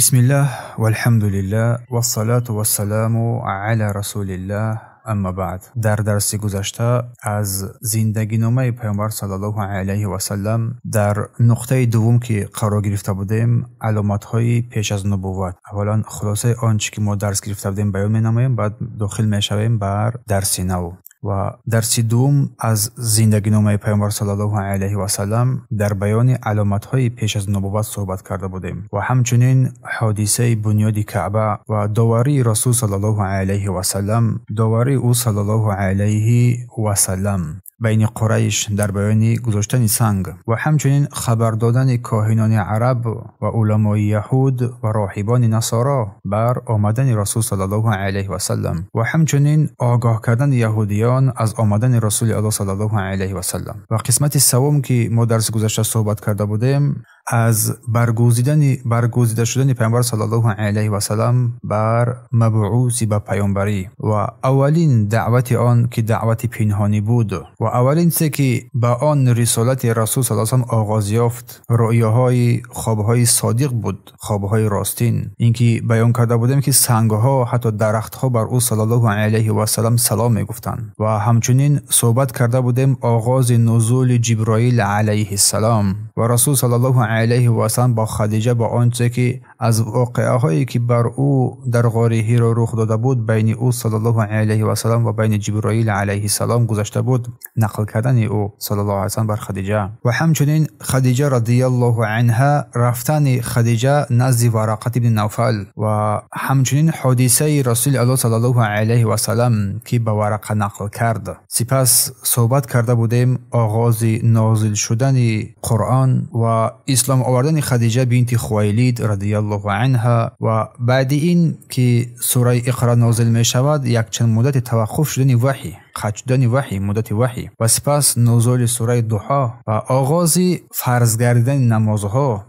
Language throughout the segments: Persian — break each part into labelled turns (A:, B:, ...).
A: بسم الله والحمد لله والصلاة والسلام علی رسول الله. اما بعد، در درس گذشته از زندگی نامه پیامبر صلی الله علیه و سلم در نقطه دوم که قرار گرفته بودیم، علامت های پیش از نبوت. اولا خلاصه آنچه که ما درس گرفته بودیم بیان می‌نماییم، بعد داخل می‌شویم بر درس نو. و درس دوم از زندگی نامه پیامبر صلی الله علیه و سلم در بیان علامت های پیش از نبوت صحبت کرده بودیم و همچنین حادثه بنیاد کعبه و داوری رسول صلی الله علیه و سلم، داوری او صلی الله علیه و سلم بین قریش در بیان گذاشتن سنگ و همچنین خبر دادن کاهنان عرب و علمای یهود و راهبان نصارا بر آمدن رسول صلی الله علیه و سلم و همچنین آگاه کردن یهودیان از آمدن رسول الله صلی الله علیه و سلم. و قسمت سوم که ما درس گذشته صحبت کرده بودیم از برگزیده شدن پیامبر صلی الله علیه و سلم بر مبعوث به پیامبری و اولین دعوت آن که دعوت پنهانی بود و اولین چیزی که به آن رسالت رسول صلی الله علیه و سلم آغاز یافت رؤیاهای خوابهای صادق بود، خوابهای راستین. اینکه بیان کرده بودیم که سنگها حتی درختها بر او صلی الله علیه و سلم سلام میگفتند و همچنین صحبت کرده بودیم آغاز نزول جبرائیل علیه السلام و رسول صلی الله علیه و سلم با خدیجه با آنچه که از واقعه هایی که بر او در غار حرا رخ داده بود بین او صلی الله علیه و سلم و بین جبرائیل علیه السلام گذشته بود، نقل کردن او صلی الله علیه و سلم بر خدیجه و همچنین خدیجه رضی الله عنها رفتن خدیجه نزد ورقه بن نوفل و همچنین حادثه رسول الله صلی الله علیه و سلم که به ورقه نقل کرد. سپس صحبت کرده بودیم آغاز نازل شدن قرآن و اسلام آوردن خدیجه بنت خویلد رضی الله عنها و بعد این که سوره اقرا نازل می شود یک چند مدت توقف شدن وحی، قطع شدن وحی، مدت وحی و سپس نزول سوره دوحا و آغاز فرض گردیدن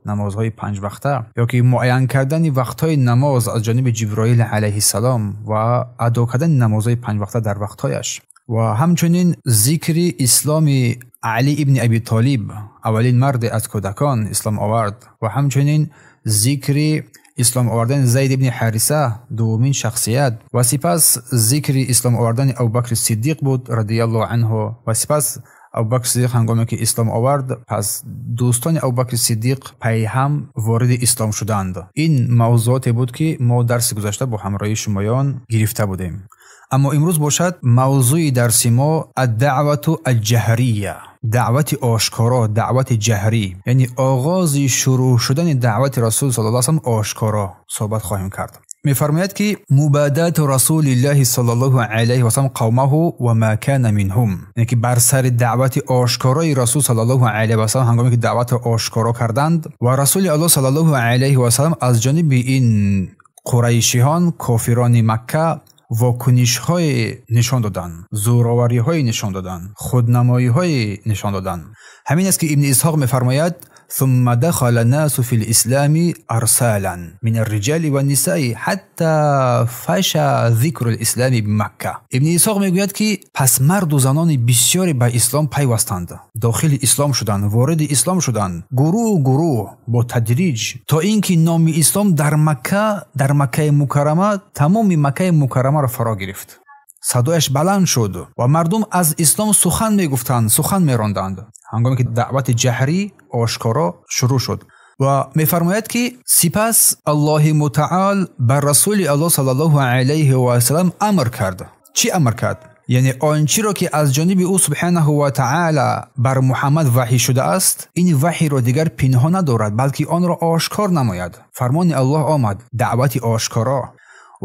A: نمازهای 5 وقته یا که معین کردن وقتهای نماز از جانب جبرائیل علیه السلام و ادا کردن نمازهای 5 وقته در وقتهایش و همچنین ذکر اسلام علی ابن ابی طالب، اولین مرد از کودکان اسلام آورد و همچنین ذکر اسلام آوردن زید ابن حارثه، دومین شخصیت و سپس ذکر اسلام آوردن ابوبکر صدیق بود رضی الله عنه و سپس ابوبکر صدیق هنگامی که اسلام آورد پس دوستان ابوبکر صدیق پی هم وارد اسلام شدند. این موضوعاتی بود که ما درس گذشته با همراهی شمایان گرفته بودیم. اما امروز باشد موضوع درس ما الدعوت الجهریه، دعوت آشکارا، دعوت جهری، یعنی آغاز شروع شدن دعوت رسول صلی الله علیه و سلم آشکارا صحبت خواهیم کرد. می‌فرماید که مبادات رسول الله صلی الله علیه و سلم قومه و ما کان منهم، یعنی که بر سر دعوت آشکارای رسول صلی الله علیه و سلم هنگامی که دعوت آشکارا کردند و رسول الله صلی الله علیه و سلم از جانب این قریشیان کافران مکه واکنش های نشان دادن، زوراوری های نشان دادن، خودنمایی های نشان دادن. همین است که ابن اسحاق می‌فرماید ثم دخل الناس في الاسلام ارسالا من الرجال والنساء حتى فشى ذکر الاسلام بمکه. ابن اسحاق میگوید که پس مرد و زنان بسیاری به اسلام پیوستند، داخل اسلام شدند، وارد اسلام شدند، گروه با تدریج تا اینکه نام اسلام در مکه مکرمه، تمام مکه مکرمه را فرا گرفت. صدایش بلند شد و مردم از اسلام سخن میگفتند، سخن میراندند هنگامی که دعوت جهری آشکارا شروع شد. و میفرماید که سپس الله متعال بر رسول الله صلی الله علیه و سلم امر کرد. چی امر کرد؟ یعنی آنچه را که از جانب او سبحانه و تعالی بر محمد وحی شده است، این وحی را دیگر پنهان ندارد بلکه آن را آشکار نماید. فرمان الله آمد، دعوت آشکارا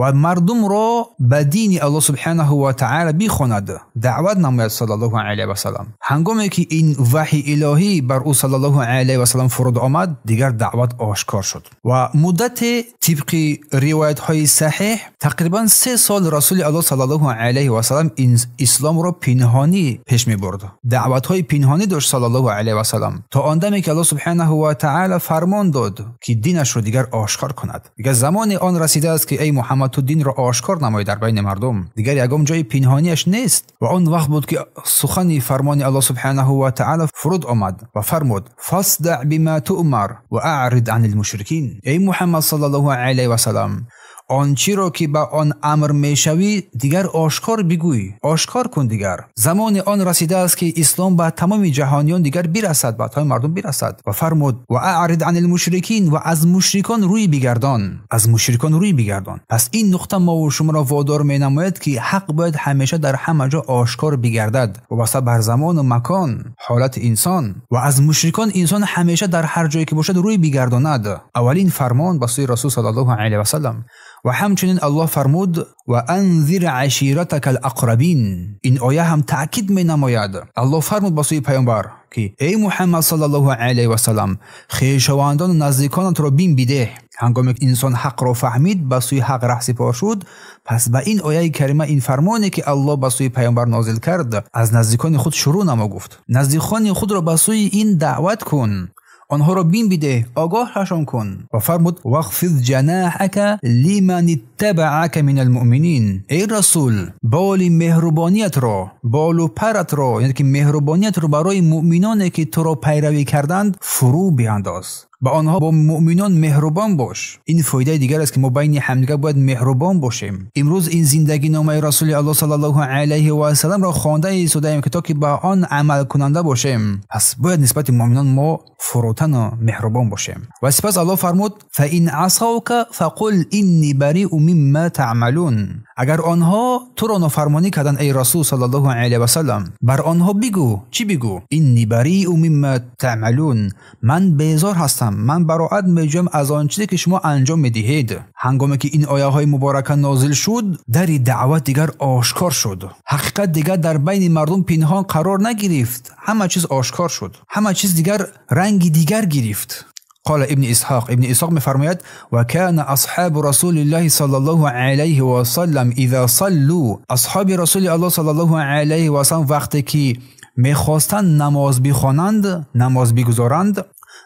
A: و مردم را به دین الله سبحانه و تعالی بخواند، دعوت نماید صلی الله علیه و سلم. هنگامی که این وحی الهی بر او صلی الله علیه و سلم فرود آمد، دیگر دعوت آشکار شد و مدت طبق روایت های صحیح تقریبا 3 سال رسول الله صلی الله علیه و سلم این اسلام را پنهانی پیش می برد، دعوت های پنهانی داشت صلی الله علیه و سلم تا آن دمی که الله سبحانه و تعالی فرمان داد که دینش را دیگر آشکار کند. دیگر زمان آن رسیده است که ای محمد تو دین را آشکار نمایی در بین مردم، دیگر یگام جای پنهانیش نیست. و آن وقت بود که سخن فرمان الله سبحانه و تعالی فرود آمد و فرمود فاصدع بما تؤمر و اعرض عن المشرکین. ای محمد صلی الله علیه و سلم، آنچی را که به آن امر میشوی دیگر آشکار بگوی، آشکار کن. دیگر زمان آن رسیده است که اسلام به تمام جهانیان دیگر برسد، به تمام مردم برسد. و فرمود و اعرض عن المشرکین، و از مشرکان روی بگردان، از مشرکان روی بگردان. پس این نقطه ما و شما را وادار می نماید که حق باید همیشه در همه جا آشکار بگردد و واسه بر زمان و مکان حالت انسان. و از مشرکان انسان همیشه در هر جایی که باشد روی بگرداند. اولین فرمان به سوی رسول صلی الله علیه و سلم. و همچنین الله فرمود و انذر عشیرتک الاقربین. این آیه هم تأکید می نماید. الله فرمود به سوی پیامبر که ای محمد صلی الله علیه و سلم، خویشاوندان و نزدیکانت را بین بده. هنگامی که انسان حق را فهمید به سوی حق ره سپار شد، پس به این آیه کریمه این فرمانی که الله به سوی پیامبر نازل کرد از نزدیکان خود شروع نما گفت. نزدیکان خود را به سوی این دعوت کن، آنها را بین بده، آگاهشان کن. و فرمود واخفض جناحک لمن اتبعک من المؤمنین. ای رسول، بال مهربانیت را، بال و پرت را، یعنی که مهربانیت را برای مؤمنانی که تو را پیروی کردند فرو بیانداز. با آنها با مؤمنان مهربان باش. این فایده دیگر است که ما بین همدیگر باید مهربان باشیم. امروز این زندگی نامه رسول الله صلی الله علیه و سلم را خوانده ایستادیم که تا که با آن عمل کننده باشیم، پس باید نسبت مؤمنان ما فروتن و مهربان باشیم. و سپس الله فرمود فإن عصوک فقل انی بریء مما تعملون. اگر آنها تو را نافرمانی کردند ای رسول صلی الله علیه و سلم، بر آنها بگو. چی بگو؟ انی بریء مما تعملون. من بیزار هستم، من براءت میجویم از آن چیزی که شما انجام میدهید. هنگامی که این آیه های مبارکه نازل شد، در دعوت دیگر آشکار شد. حقیقت دیگر در بین مردم پنهان قرار نگرفت، همه چیز آشکار شد، همه چیز دیگر رنگ دیگر گرفت. قال ابن اسحاق میفرماید و کان اصحاب رسول الله صلی الله علیه و سلم اذا صلوا. اصحاب رسول الله صلی الله علیه و سلم وقتی که میخواستند نماز بخوانند، نماز بگذارند،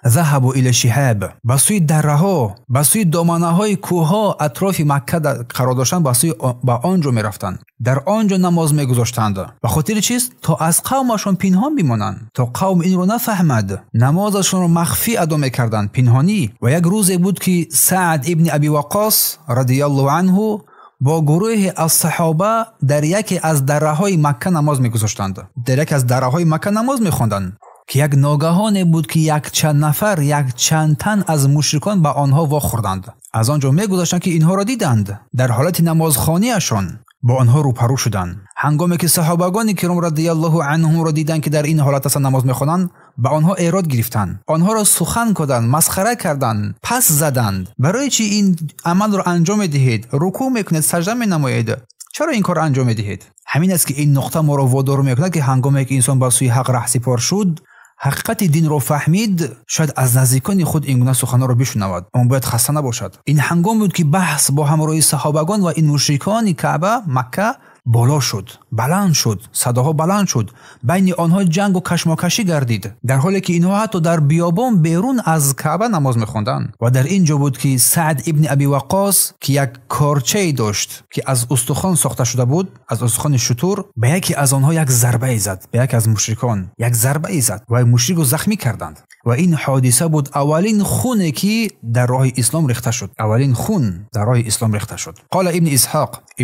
A: ذهبوا الى الشهاب. بسوی درها، بسوی دامنه های کوه ها اطراف مکه قرار داشتند، بسوی با آنجا میرفتند، در آنجا نماز میگذاشتند. و خاطر چیست؟ تا از قومشان پنهان بمانند، تا قوم این رو نفهمد. نمازشان رو مخفی ادا میکردند، پنهانی. و یک روزی بود که سعد ابن ابی وقاص رضی الله عنه با گروه از صحابه در یکی از درهای مکه نماز میگذاشتند، در یکی از درهای مکه نماز میخواندند که یک ناگهان بود که یک چند نفر، یک چند تن از مشرکان به آنها واخوردند. از آنجا میگذاشتند که اینها را دیدند در حالت نمازخوانیشان، با آنها روبرو شدند. هنگامی که صحابگان کرام رضی الله عنهم را دیدند که در این حالت هستند نماز میخوانند، به آنها ایراد گرفتند، آنها را سخن کردند، مسخره کردند، پس زدند. برای چی این عمل را انجام میدهید؟ رکوع میکنید، سجده مینمایید، چرا این کار انجام میدهید؟ همین است که این نقطه ما را وادار میکند که هنگامی که انسان به سوی حق ره سپار شد، حقیقت دین رو فهمید، شاید از نزدیکان خود این گونه سخنان را بشنود، اما باید خسته نباشد. این هنگام بود که بحث با همراهی صحابگان و این مشرکان کعبه مکه بالا شد، بلند شد، صداها بلند شد، بین آنها جنگ و کشمکشی گردید، در حالی که اینها حتی در بیابان بیرون از کعبه نماز می‌خواندند. و در اینجا بود که سعد ابن ابی وقاص که یک کارچه داشت که از استخوان ساخته شده بود، از استخوان شتر، به یکی از آنها یک ضربه زد، به یکی از مشرکان یک ضربه زد و مشرک را زخمی کردند. و این حادثه بود اولین خونی که در راه اسلام ریخته شد، اولین خون در راه اسلام ریخته شد. قال ابن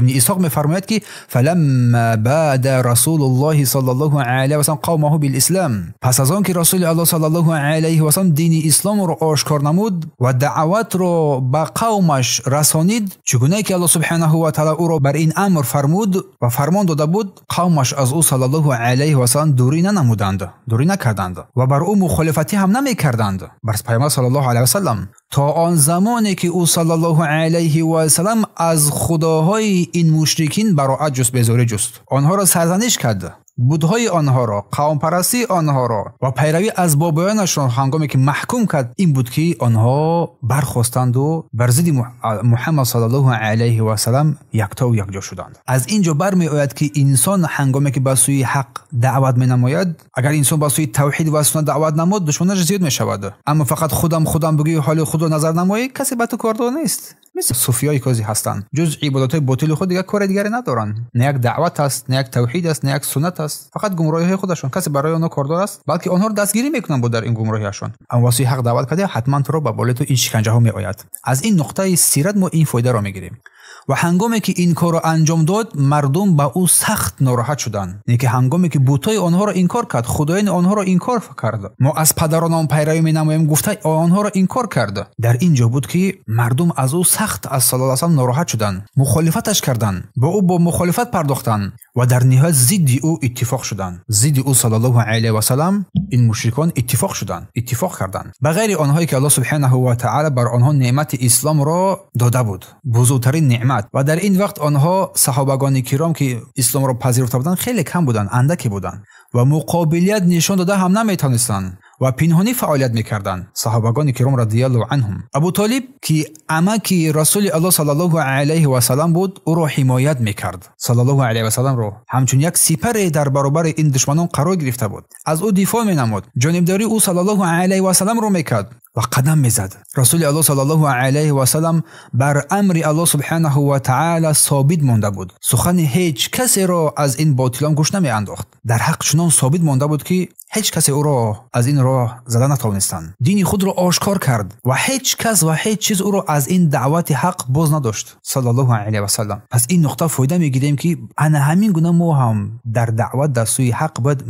A: اسحاق می‌فرماید که فلما بعد رسول الله صلی الله علیه و سلم قومه بالاسلام. پس از آن که رسول الله صلی الله علیه و سلم دین اسلام را آشکار نمود و دعوت را به قومش رسانید، چگونه که الله سبحانه و تعالی او را بر این امر فرمود و فرمان داده بود، قومش از او صلی الله علیه و سلم دوری ننمودند، دوری نکردند و بر او مخالفتی هم نمیکردند، بر پیامبر صلی الله علیه و سلم، تا آن زمانی که او صلی الله علیه و سلم از خداهای این مشرکین براءت جست، بیزاری جست، آنها را سرزنش کرد، بودهای آنها را، قوم پرستی آنها را و پیروی از بابایانشان هنگامی که محکوم کرد، این بود که آنها برخواستند و بر ضد محمد صلی الله علیه و سلم یکتا و یکجا شدند. از اینجا برمی آید که انسان هنگامی که به سوی حق دعوت می نماید، اگر انسان به سوی توحید و سنت دعوت نمود، دشمنش زیاد می شود. اما فقط خودم بگی، حال خود را نظر نمایی، کسی به تو کار نیست، مثل صوفیای کوزی هستند، جز عبادت‌های باطل خود دیگه کار دیگری ندارن. نه یک دعوت است، نه یک توحید است، نه یک سنت است، فقط گمراهی خودشون. کسی برای اونها کاردار است بلکه آنها رو دستگیری میکنن با در این گمراهیشون. اما واسه حق دعوت کرده حتما تو رو به بالای تو این شکنجه ها میآید. از این نقطه سیرت ما این فایده رو میگیریم. و هنگامی که این کار رو انجام داد مردم با او سخت ناراحت شدند. یعنی که هنگامی که بت‌های آنها را انکار کرد، خدایان آنها را انکار کرد، ما از پدرانمان پیروی می‌نماییم گفته آنها را انکار کرد. در اینجا بود که مردم از او سخت از صلی الله علیه و آله ناراحت شدند، مخالفتش کردند، با او با مخالفت پرداختند و در نهایت ضد او اتفاق شدند. ضد او صلی الله علیه و سلم این مشرکان اتفاق شدند، اتفاق کردند. بغیر آنهایی که الله سبحانه و تعالی بر آنها نعمت اسلام را داده بود، بزرگترین نعمت. و در این وقت آنها صحابگان کرام که اسلام را پذیرفته بودند خیلی کم بودند، اندکی بودند و مقابلیت نشان داده هم نمیتونستند و پنهانی فعالیت میکردند. صحابگان کرام رضی الله عنهم. ابو طالب که عمک رسول الله صلی الله علیه و سلم بود، او را حمایت میکرد. صلی الله علیه و سلم را همچون یک سپر در برابر این دشمنان قرار گرفته بود، از او دفاع مینمود، جانبداری او صلی الله علیه و سلم را میکرد و قدم میزد. رسول الله صلی الله علیه و سلم بر امر الله سبحانه و تعالی ثابت مانده بود. سخن هیچ کسی را از این باطلان گوش نمیانداخت. در حق چنان ثابت مانده بود که هیچ کسی او را از این راه زده نتوانستند. دین خود را آشکار کرد و هیچ کس و هیچ چیز او را از این دعوت حق باز نداشت صلی الله علیه و سلم. پس این نقطه فایده میگیریم که انا همین گونه ما هم در دعوت در سوی حق باید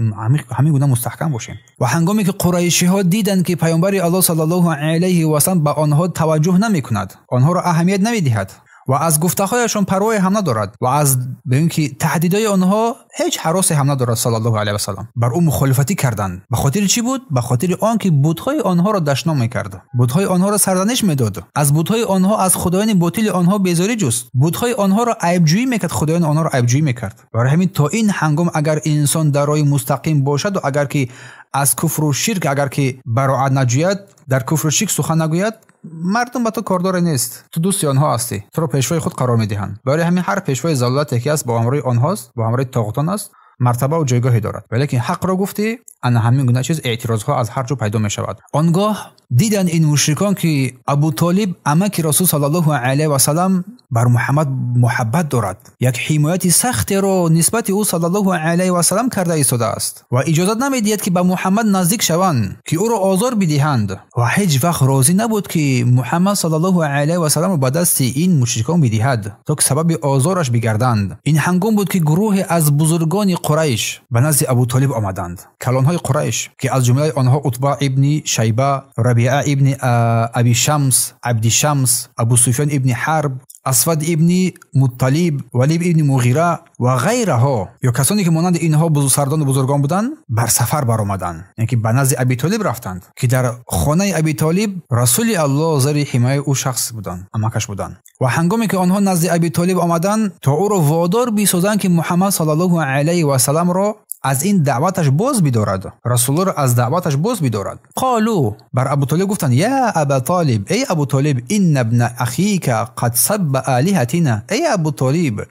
A: همین گونه مستحکم باشیم. و هنگامی که قریشی ها دیدند که پیامبر الله صلی الله علیه و سلم به آنها توجه نمیکند، آنها را اهمیت نمیدهد و از گفته‌هایشان پروا هم ندارد و از ببین که تهدیدهای آنها هیچ هراسی هم ندارد، صلی الله علیه و سلم بر او مخالفتی کردند. به خاطر چی بود؟ به خاطر آنکه بت‌های آنها را دشنام می‌کرد، بت‌های آنها را سرزنش می‌داد، از بت‌های آنها، از خدایان باطل آنها بیزاری جست، بت‌های آنها را عیب‌جویی می‌کرد، خدایان آنها را عیب‌جویی می‌کرد. برای همین تا این هنگام اگر انسان در راه مستقیم باشد و اگر که از کفر و شرک اگر که براءت نجوید، در کفر و شرک سخن نگوید، مردم با تو کاردار نیست، تو دوستی آنها هستی، تو را پیشوای خود قرار میدهند. برای همین هر پیشوای ضلالتی که است با همراه آنهاست، با همراه طاغوتان است، مرتبه و جایگاهی دارد. ولی که حق را گفتی، انا همین گونه چیز اعتراضها از هر جا پیدا می شود. آنگاه دیدن این مشرکان که ابو طالب عمک رسول صلی الله علیه و سلم بر محمد محبت دارد، یک حمایت سخت را نسبت او صلی الله علیه و سلم کرده ایستاده است و اجازه نمیدهد که به محمد نزدیک شوند، که او را آزار بدهند و هیچ وقت راضی نبود که محمد صلی الله علیه و سلم را به دست این مشرکان بدهد تا که سبب آزارش بگردند. این هنگام بود که گروه از بزرگان قریش به نزد ابو طالب آمدند. کلانهای قریش که از جمله آنها عتبه ابن شیبه، ربیعه ابن ابی شمس، عبد شمس، ابو سفیان ابن حرب، اسود ابن مطلب، ولید ابن مغیره و غیرها، یا کسانی که مانند اینها سردان بزرگان بودند، بر سفر برآمدند، یعنی که به نزد ابی طالب رفتند که در خانه ابی طالب رسول الله زیر حمایت او شخص بودند، امکش بودند. و هنگامی که آنها نزد ابی طالب آمدند تا او را وادار بسازند که محمد صلی الله علیه و سلم را از این دعوتش باز بدارد، رسول الله را از دعوتش باز بدارد. قالو، بر ابو طالب گفتند یا ابا طالب، ای ابو طالب، این ابن اخیک قد سب الهتنا، ای ابو طالب،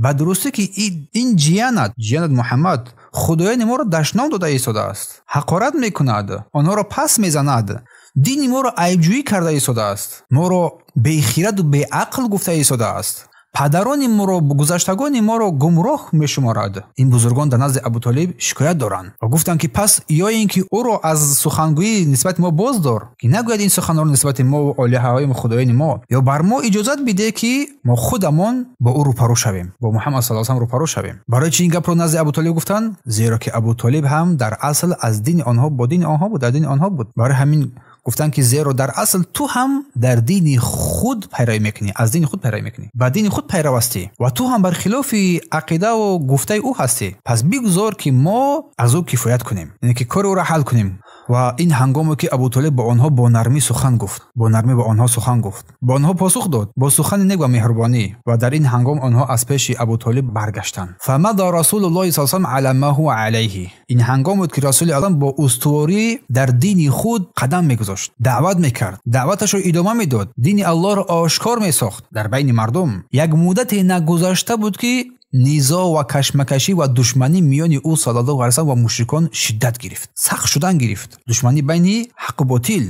A: بدرسته که این جیانت محمد خدایان ما را دشنام داده ایستاده است، حقارت میکند، آنها را پس میزند، دین ما را عیب‌جویی کرده ایستاده است، ما را بی خیرت و بی عقل گفته ایستاده است، پدران ما را، گذشتگان ما را گمراه میشمارد. این بزرگان در نزد ابو طالب شکایت دارند و گفتند که پس یا اینکه او را از سخنگویی نسبت ما باز دار که نگوید این سخن را نسبت ما و الهه‌های خدایان ما، یا بر ما اجازت بده که ما خودمان با او روپرو شویم، با محمد صلی الله علیه و آله روپرو شویم. برای چی این گپ را نزد ابو طالب گفتند؟ زیرا که ابو طالب هم در اصل از دین آنها با دین آنها بود، در دین آنها بود. برای همین گفتن که زیرا در اصل تو هم در دین خود پیروی میکنی، از دین خود پیروی میکنی، با دین خود پیروستی و تو هم برخلاف عقیده و گفته او هستی، پس بگذار که ما از او کفایت کنیم، یعنی که کار او را حل کنیم. و این هنگامی که ابو طالب با آنها با نرمی سخن گفت، با نرمی با آنها سخن گفت، با آنها پاسخ داد با سخن نگو و مهربانی، و در این هنگام آنها از پیش ابو طالب برگشتند. فمضى رسول الله صلی الله علیه و آله علی ما هو علیه، این هنگام بود که رسول الله با استواری در دین خود قدم میگذاشت، دعوت میکرد، دعوتش رو ادامه میداد، دین الله را آشکار میساخت در بین مردم. یک مدت نگذشته بود که نیزا و کشمکشی و دشمنی میان او صلی الله علیه و سلم و مشرکان شدت گرفت، سخت شدن گرفت، دشمنی بین حق و باطل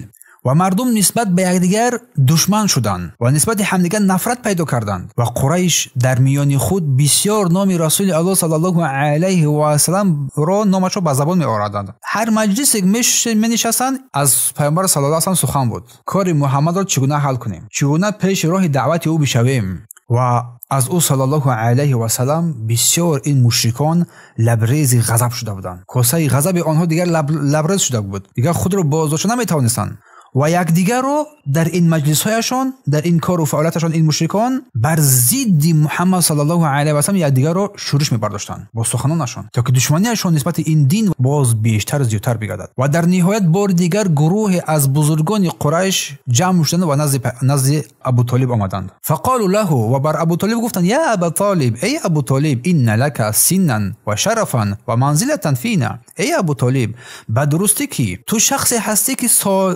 A: و مردم نسبت به یکدیگر دشمن شدند و نسبت همدیگر نفرت پیدا کردند و قریش در میان خود بسیار نام رسول الله صلی الله علیه و سلم را نامش را به زبان می آوردند. هر مجلسی که می نشستند از پیامبر صلی الله علیه و سلم سخن بود. کار محمد را چگونه حل کنیم، چگونه پیش راه دعوت او بشویم. و از او صلی الله علیه و سلم بسیار این مشرکان لبریز غضب شده بودند. کاسه غضب آنها دیگر لبریز شده بود، دیگر خود را بازداشت نمیتوانستند و یکدیگر رو در این مجلس‌هایشان، در این کار و فعالیتشان، این مشرکان بر ضد محمد صلی الله علیه و سلم یکدیگر رو شورش می‌برداشتند با سخنانشان تا که دشمنیشان نسبت این دین باز بیشتر زیادتر بگردد. و در نهایت بار دیگر گروه از بزرگان قریش جمع شدند و نزد ابو طالب آمدند. فقالوا له، و بر ابو طالب گفتند یا ابو طالب، ای ابو طالب، ان لك سنا و شرفا و منزله فینا. ای ابو طالب، به درستی که تو شخصی هستی که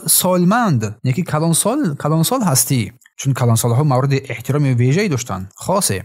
A: سالمند، یکی کلان سال هستی، چون کلان سالها مورد احترام ویژه‌ای داشتند خاصه.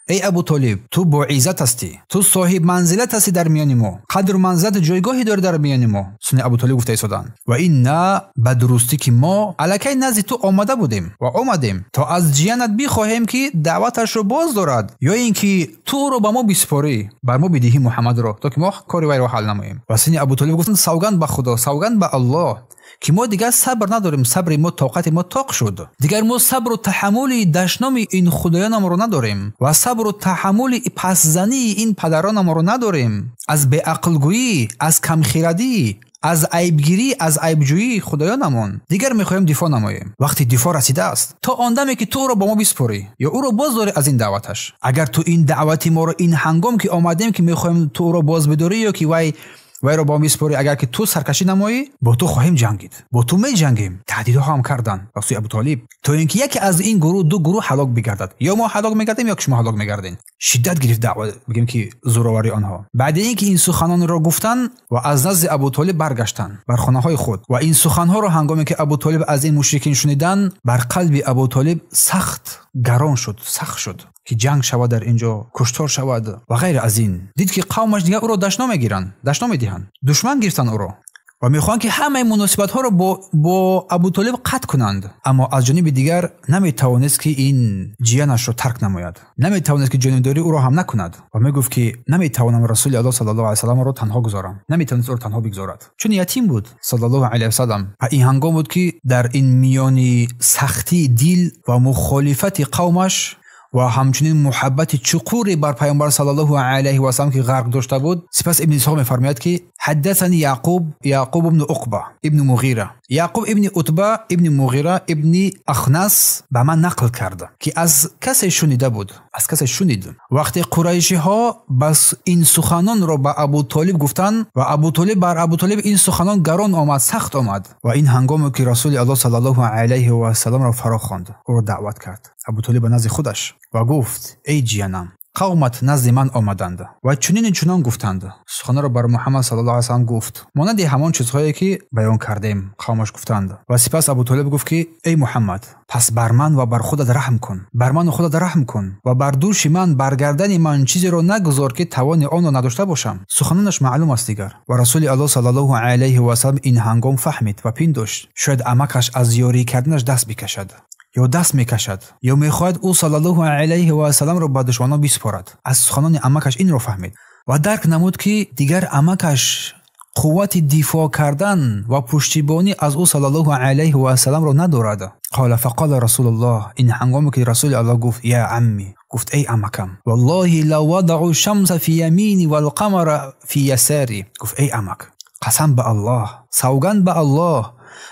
A: ای ابو طالب، تو با عزت هستی، تو صاحب منزلت هستی در میان ما، قدر و منزلت جایگاهی داری در میان ما. سنی ابو طالب گفته ایستادند و این نه به درستی که ما الکی نزد تو آمده بودیم و آمدیم تا از جیانت بخواهیم که دعوتش رو باز دارد، یا اینکه تو رو به ما بسپاری، بر ما بدهی محمد رو تا که ما کار وی رو حل نماییم. و سنی ابو طالب گفتند سوگند به خدا، سوگند به الله که ما دیگر صبر نداریم، صبر ما، طاقت ما طاق شد، دیگر ما صبر و تحمل دشنام این خدایان ما رو نداریم و صبر و تحمل پسزنی این پدران ما رو نداریم. از به عقلگویی، از کمخیردی، از عیبگیری، از عیبجویی خدایانمون دیگر میخوایم دفاع نماییم. وقتی دفاع رسیده است، تا آن دمی که تو رو با ما بسپاری یا او رو باز داری از این دعوتش، اگر تو این دعوتی ما رو این هنگام که آمدیم که میخوایم تو رو باز بداری یا که وی را با میسپاری، اگر که تو سرکشی نمایی با تو خواهیم جنگید، با تو می جنگیم. تهدیدها هم کردن رسول ابو طالب تو اینکه یکی از این گروه، دو گروه هلاک بگردد، یا ما هلاک میگردیم یا شما هلاک میگردین. شدت گرفت دعوت، بگیم که زوراوری آنها. بعد اینکه این سخنان را گفتن و از نزد ابو طالب برگشتن بر خانه های خود و این سخنها را هنگامی که ابو طالب از این مشرکین شنیدن، بر قلب ابو طالب سخت گران شد، سخت شد که جنگ شود، در اینجا کشتار شود و غیر از این. دید که قومش دیگه او را دشنام میگیرن، دشنام میدهن، دشمن گرفتن او را و میخوان که همه مناسبت ها را با ابو طالب قطع کنند. اما از جانب دیگر نمیتوانست که این جیانش را ترک نماید، نمیتوانست که جانبداری او را هم نکند و میگفت که نمیتوانم رسول الله صلی الله علیه و سلم را تنها گذارم، نمیتوانست او را تنها بگذارد، چون یتیم بود صلی الله علیه و سلم. و این هنگام بود که در این میانی سختی دل و مخالفت قومش و همچنین محبت چقوری بر پیامبر صلی الله علیه و سلم که غرق داشته بود، سپس ابن اسحاق می‌فرماید که حدثني یعقوب ابن عقبه ابن مغیره، یعقوب ابن عتبه ابن مغیره ابن اخنس به من نقل کرده که از کسی شنیده بود، از کسی شنید. وقتی قریشی ها بس این سخنان را به ابو طالب گفتند و ابو طالب بر ابو طالب این سخنان گران آمد، سخت آمد و این هنگامی که رسول الله صلی الله علیه و سلم را فرا خواند، او را دعوت کرد ابو طالب نزد خودش و گفت ای جیانم، قومت نزد من آمدند و چنان گفتند. سخن را بر محمد صلی الله علیه و سلم گفت مانند همان چیزهایی که بیان کردیم قومش گفتند. و سپس ابو طالب گفت که ای محمد، پس بر من و بر خودت رحم کن، بر من و خودت رحم کن و بر دوش من برگردن من چیزی را نگذار که توان آن را نداشته باشم. سخنانش معلوم است دیگر. و رسول الله صلی الله علیه و سلم این هنگام فهمید و پنداشت شاید عمکش از یاری کردنش دست بکشد یا دست میکشد یا میخواهد او صلی الله علیه و سلم را به دشمنان بسپارد. از سخنان عمکش این را فهمید و درک نمود که دیگر عمکش قوت دفاع کردن و پشتیبانی از او صلی الله علیه و سلم را ندارد. فقال رسول الله، این هنگامی که رسول الله گفت یا عمی، گفت ای عمکم، والله لو وضعوا الشمس فی یمینی والقمر فی یساری، گفت ای عمک، قسم به الله، سوگند به الله،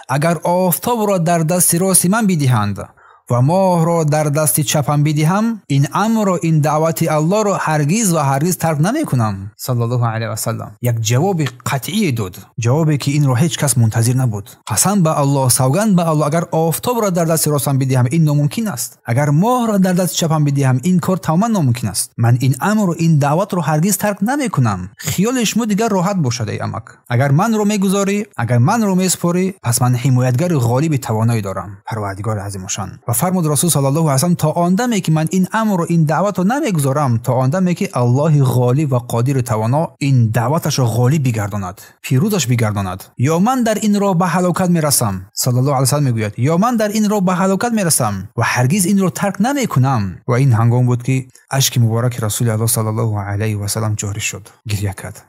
A: اگر آفتاب را در دست راست من بدهند و ماه را در دست چپم بدهم، این امر و این دعوت الله را هرگز و هرگز ترک نمی کنم. صلی الله علیه و سلم یک جواب قطعی داد، جوابی که این را هیچ کس منتظر نبود. قسم به الله، سوگند به الله، اگر آفتاب را در دست راستم بدهم این ناممکن است، اگر ماه را در دست چپم بدهم این کار تماما ناممکن است. من این امر و این دعوت را هرگز ترک نمی کنم. خیال شما دیگر راحت باشد ای عمک، اگر من رو میگذاری، اگر من رو میسپاری، پس من حمایتگر غالب توانایی دارم، پروردگار عظیم و شان. و فرمود رسول صلی الله علیه و سلم تا آن دمی که من این امر و این دعوت رو نمیگذارم تا آن دمی که الله غالب و قادر توانا این دعوتش رو غالب بگرداند، پیروزش بگرداند، یا من در این راه به هلاکت میرسم. صلی الله علیه و سلم میگوید یا من در این راه به هلاکت میرسم و هرگز این رو ترک نمیکنم. و این هنگام بود که اشک مبارک رسول الله صلی الله علیه و سلم جاری شد، گریه کرد.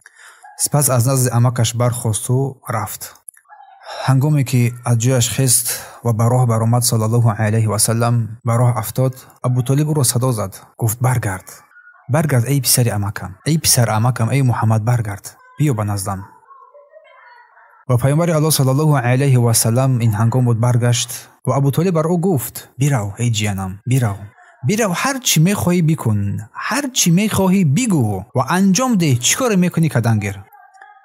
A: سپس از نزد عمکش برخاست و رفت. هنگامی که از جایش خست و به راه برآمد صلی الله علیه و سلم به راه افتاد، ابو طالب او را صدا زد، گفت برگرد ای پسر عمکم، ای پسر عمکم، ای محمد برگرد، بیا به نزدم. و پیامبر الله صلی الله علیه و سلم این هنگام بود برگشت و ابو طالب بر او گفت بیرو ای جانم، بیرو، هر چی میخواهی بکن، هر چی میخواهی بگو و انجام ده، چیکار میکنی کدنگیر؟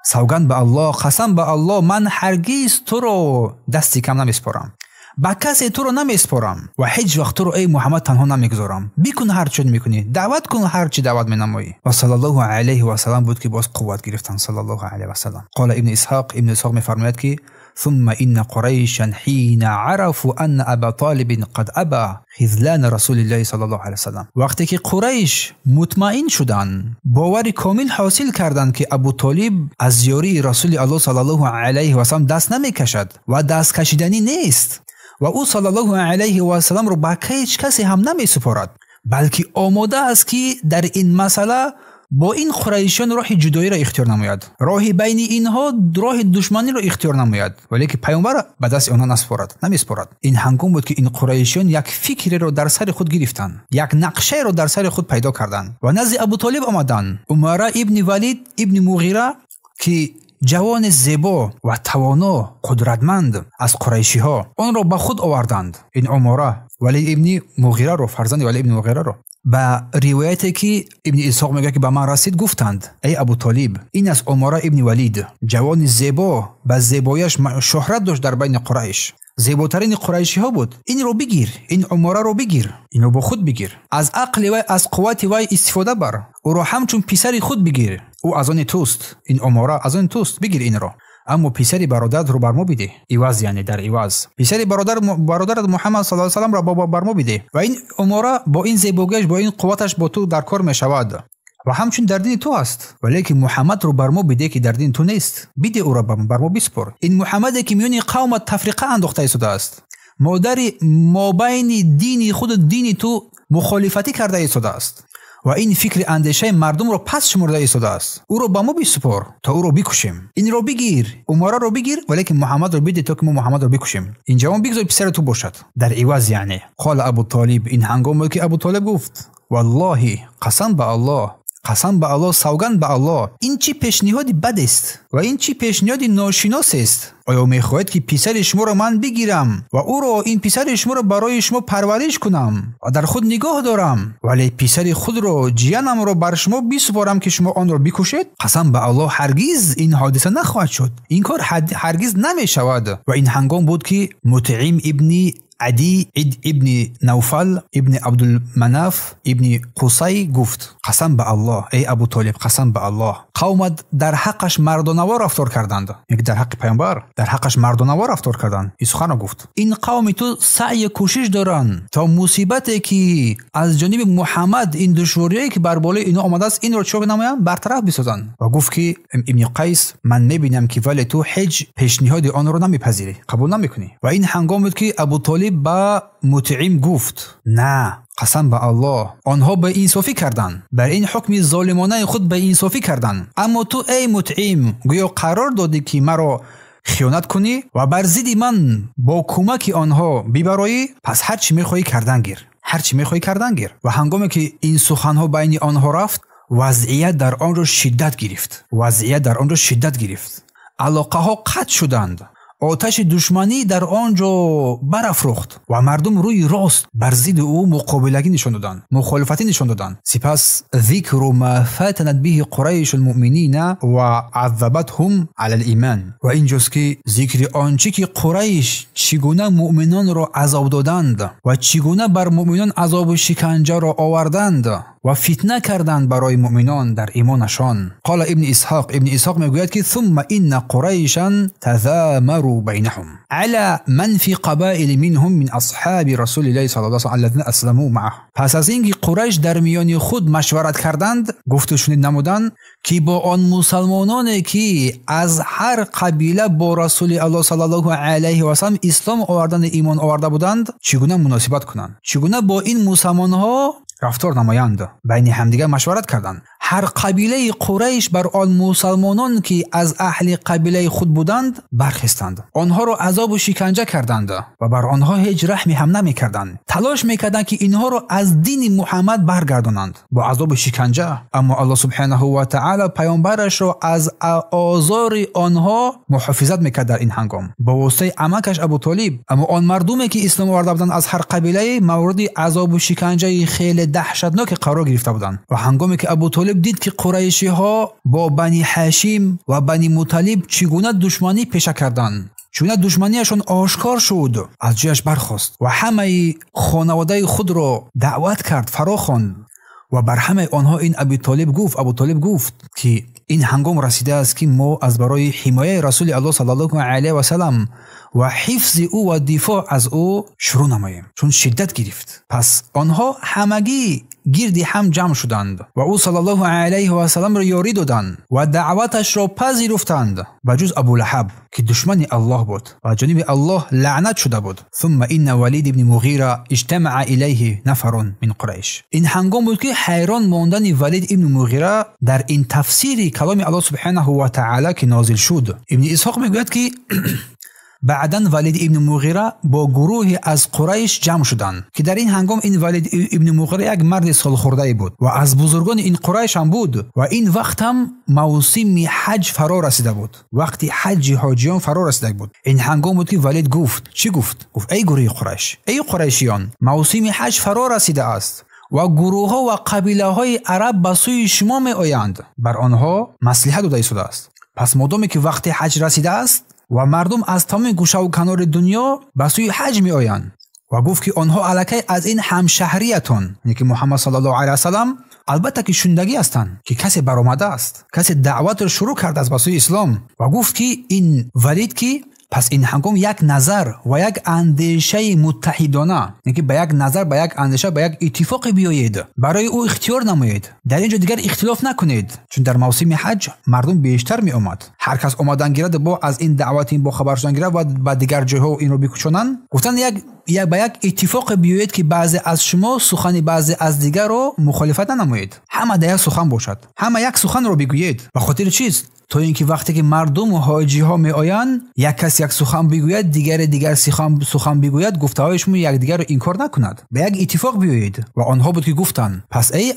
A: سوگند به الله، قسم به الله، من هرگز تو رو دستی کم نمیسپارم، با کسی تو رو نمیسپارم و هیچ وقت تو رو ای محمد تنها نمیگذارم. بکن هر چی میکنی، دعوت کن هر چی دعوت مینمایی. و صلی الله علیه و سلم بود که باز قوت گرفتن صلی الله علیه و سلم. قال ابن اسحاق میفرماید که ثم ان قریشا حين عرفوا ان ابا طالب قد ابى خذلان رسول الله صلی الله علیه و سلم، وقتی که قریش مطمئن شدند، باور کامل حاصل کردند که ابو طالب از یاری رسول الله صلی الله علیه و سلم دست نمیکشد و دست کشیدنی نیست و او صلی الله علیه و سلم رو به هیچ کسی هم نمیسپارد، بلکه آماده است که در این مسئله با این قریشان راه جدایی را اختیار نماید، راه بین اینها راه دشمنی را اختیار نماید، ولی که پیامبر به دست آنها نمیسپارد. این هنگام بود که این قریشان یک فکری را در سر خود گرفتند، یک نقشه را در سر خود پیدا کردند و نزد ابو طالب آمدند. عمره ابن ولید ابن مغیره که جوان زیبا و توانا قدرتمند از قریشی ها آن را به خود آوردند. این عمره ولید ابن مغیره رو، فرزند ولید ابن مغیره رو، با روایتی که ابن اسحاق میگه که به من رسید گفتند ای ابو طالب، این از عمره ابن ولید، جوان زیبا، با زیبایش شهرت داشت در بین قریش، زیباترین قریشی ها بود. این رو بگیر، این عمره رو بگیر، این رو با خود بگیر، از عقل و از قوت و استفاده بر، او رو همچون پسر خود بگیر، او از آن توست، این عمره از آن توست، بگیر این رو، اما پسری برادرت رو بر ما بده، ایواز یعنی در ایواز، پسری برادرت محمد صلی الله علیه و سلم را بر ما بده و این عمره با این زیباییش، با این قوتش با تو در کار میشود و همچون در دین تو است، ولی که محمد رو بر ما بده که در دین تو نیست، بده او را بر ما بسپار. این محمدی که میون قوم تفریقه انداخته ایستاده است، ما بین دین خود و دین تو مخالفتی کرده ایستاده است و این فکر اندیشه مردم رو پس شمرده ایستاده است، او رو به ما بسپار تا او رو بکشیم. این رو بگیر، عمره رو بگیر، ولی که محمد رو بده تا که ما محمد رو بکشیم، این جوان بگذار پسر تو باشد در عوض. یعنی قال ابو طالب، این هنگام که ابو طالب گفت والله، قسم به الله، سوگند به الله، این چی پیشنهادی بد است و این چی پیشنهادی ناشناس است. آیا میخواهید که پسر شما را من بگیرم و او را، این پسر شما را برای شما پرورش کنم و در خود نگاه دارم، ولی پسر خود را، جیانم را بر شما بسپارم که شما آن را بکشید؟ قسم به الله هرگز این حادثه نخواهد شد، این کار هرگز نمی شود. و این هنگام بود که مطعم ابن عدی ابن نوفل ابن عبدالمناف ابن قصی گفت قسم به الله ای ابو طالب، قسم به الله، قومت در حقش مردانه رفتار کردند، یعنی در حق پیامبر در حقش مردانه رفتار کردند. این سخن گفت این قوم تو سعی کوشش دارن تا مصیبتی که از جانب محمد، این دشواریایی که بر بالای اینا آمده است، این رو چوب نمایان برطرف بسازن. و گفت که ابن قیس، من میبینم که ولی تو هیچ پیشنهاد آن رو نمیپذیری، قبول نمیکنی. و این هنگام بود که ابو طالب با مطعم گفت نه، قسم به الله، آنها به انصافی کردند، بر این حکم ظالمانه خود به انصافی کردند، اما تو ای مطعم گویا قرار دادی که مرا خیانت کنی و بر ضد من با کمک آنها ببرایی، پس هر چی میخواهی کردن گیر. و هنگامی که این سخنها بین آنها رفت، وضعیت در آن را شدت گرفت، علاقه ها قطع شدند، آتش دشمنی در آنجا برافروخت و مردم روی راست بر ضد او مخالفتی نشان دادند. سپس ذکر ما فتنت به قریش المؤمنین و عذبتهم علی الایمان، و اینجاست که ذکر آنچه که قریش چگونه مؤمنان را عذاب دادند و چگونه بر مؤمنان عذاب شکنجه را آوردند و فتنه کردند برای مؤمنان در ایمانشان. قال ابن اسحاق میگوید که ثم ان قریشا تذامروا بینهم على من فی قبائل منهم من اصحاب رسول الله صلی الله علیه و آله الذين اسلموا معه. پس از اینکه قریش در میان خود مشورت کردند، گفتشون نمودند که با آن مسلمانانی که از هر قبیله با رسول الله صلی الله علیه و آله اسلام آوردن ایمان آورده بودند چگونه مناسبت کنند، چگونه با این مسلمانها رفتار نمایند. بین همدیگر مشورت کردند. هر قبیله قریش بر آن مسلمانان که از اهل قبیله خود بودند برخستند، آنها را عذاب و شکنجه کردند و بر آنها هیچ رحمی هم نمیکردند. تلاش میکردند که اینها را از دین محمد برگردانند با عذاب و شکنجه. اما الله سبحانه و تعالی پیامبرش را از آزار آنها محافظت میکرد در این هنگام با واسطه عمکش ابو طالب. اما آن مردمی که اسلام آورده بودند از هر قبیله مورد عذاب و شکنجه خیلی دهشتناک قرار گرفته بودند. و هنگامی که ابو طالب دید که قریشی ها با بنی هاشم و بنی مطلب چگونه دشمنی پیشه کردند، چگونه دشمنیشون آشکار شد، از جایش برخاست و همه خانواده خود را دعوت کرد، فراخواند و بر همه آنها این ابو طالب گفت که این هنگام رسیده است که ما از برای حمایه رسول الله صلی الله علیه و سلم و حفظ او و دفاع از او شروع نماییم، چون شدت گرفت. پس آنها همگی گردی هم جمع شدند و او صلی الله علیه و سلم را یاری دادند و دعوتش را پذیرفتند و جز ابو لهب که دشمن الله بود و جانب الله لعنت شده بود. ثم ان ولید ابن مغیره اجتمع الیه نفر من قریش. این هنگام بود که حیران ماندن ولید ابن مغیره در این تفسیر کلام الله سبحانه و تعالی که نازل شد. ابن اسحاق میگوید که بعداً ولید ابن مغیره با گروهی از قریش جمع شدند که در این هنگام این ولید ابن مغیره یک مرد سالخورده بود و از بزرگان این قریش هم بود و این وقت هم موسم حج فرا رسیده بود، وقتی حج حاجیان فرا رسیده بود. این هنگام بود که ولید گفت گفت ای گروه قریش، ای قریشیان، موسم حج فرا رسیده است و گروه ها و قبیله های عرب به سوی شما می آیند، بر آنها مصلحت داده شده است. پس مادامی که وقت حج رسیده است و مردم از تمام گوشه و کنار دنیا به سوی حج می آیند و گفت که آنها الکی از این همشهریتون، یعنی که محمد صلی الله علیه و سلم، البته که شندگی هستند که کسی برآمده است، کسی دعوت را شروع کرده است به سوی اسلام. و گفت که این ولید که پس این هنگام یک نظر و یک اندیشه متحدانه، یعنی به یک نظر، به یک اندیشه، به یک اتفاق بیایید، برای او اختیار نمایید، در اینجا دیگر اختلاف نکنید، چون در موسم حج مردم بیشتر می آمد، هر کس اومدن گیرد با از این دعوت، این با خبر شدن گیرد و با دیگر جاها این رو بکشونن. گفتن به یک اتفاق بیایید که بعضی از شما سخن بعضی از دیگر رو مخالفت نمایید، همه در یک سخن باشد، همه یک سخن رو بگویید. به خاطر چیست؟ تا اینکه وقتی که مردم و حاجی ها می آیند، یک کس یک سخن بگوید، دیگر سخن بگوید، گفته هایشون یک دیگر رو انکار نکند، به یک اتفاق بیایید. و آنها بود که گفتند پس ای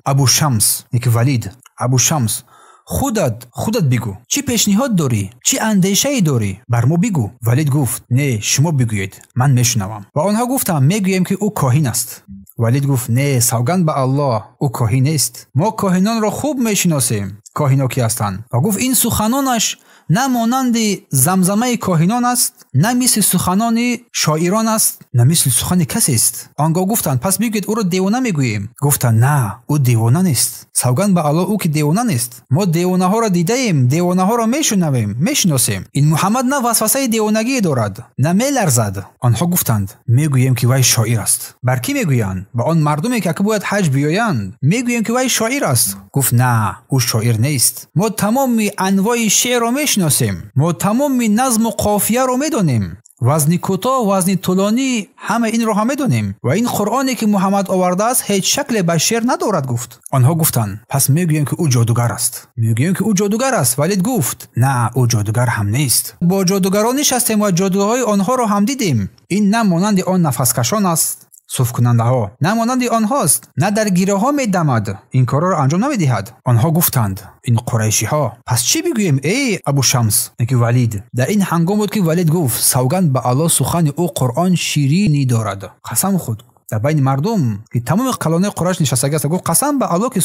A: ابو شمس، یک ولید، ابو شمس، خودت بگو، چی پیشنهاد داری، چی اندیشه داری، بر ما بگو. ولید گفت نه، شما بگویید، من میشنوم. و آنها گفتند میگوییم که او کاهن است. ولید گفت نه، سوگند به الله، او کاهن نیست، ما کاهنان را خوب میشناسیم، کاهنا کی هستند. و گفت این سخنانش نه مانند زمزمه کاهنان است، نه مثل سخنان شاعران است، نه مثل سخن کسی است. آنگاه گفتند پس بگویید او را دیوانه میگوییم. گفتند نه، او دیوانه نیست، سوگند به الله او که دیوانه نیست، ما دیوانه ها را دیدیم، دیوانه ها را میشنویم، میشناسیم. این محمد نه وسوسه دیوانگی دارد، نه میلرزد. آنها گفتند میگوییم که وی شاعر است. بر کی میگویند؟ به آن مردمی که باید حج بیایند میگوییم که وی شاعر است. گفت نه، او شاعر نیست، ما تمام انواع شعر را میشناسیم، ما تمام نظم و قافیه را میدونیم، وزن کوتاه، وزن طولانی، همه این را هم میدونیم و این قرآنی که محمد آورده است هیچ شکل به شعر ندارد. گفت. آنها گفتند پس میگوییم که او جادوگر است، میگوییم که او جادوگر است. ولید گفت نه، او جادوگر هم نیست، با جادوگران نشستیم و جادوهای آنها را هم دیدیم، این نه مانند آن نفسکشان است، صف کننده ها، نه مانند آنهاست، نه در گیره ها می دمد، این کارا را انجام نمی دهد. آنها گفتند این قریشی ها پس چی بگوییم ای ابو شمس؟ که ولید. در این هنگام بود که ولید گفت سوگند به الله، سخن او قرآن شیرینی دارد، قسم خود در بین مردم که تمام قلانه قریش نشستگی است، گفت قسم به الله که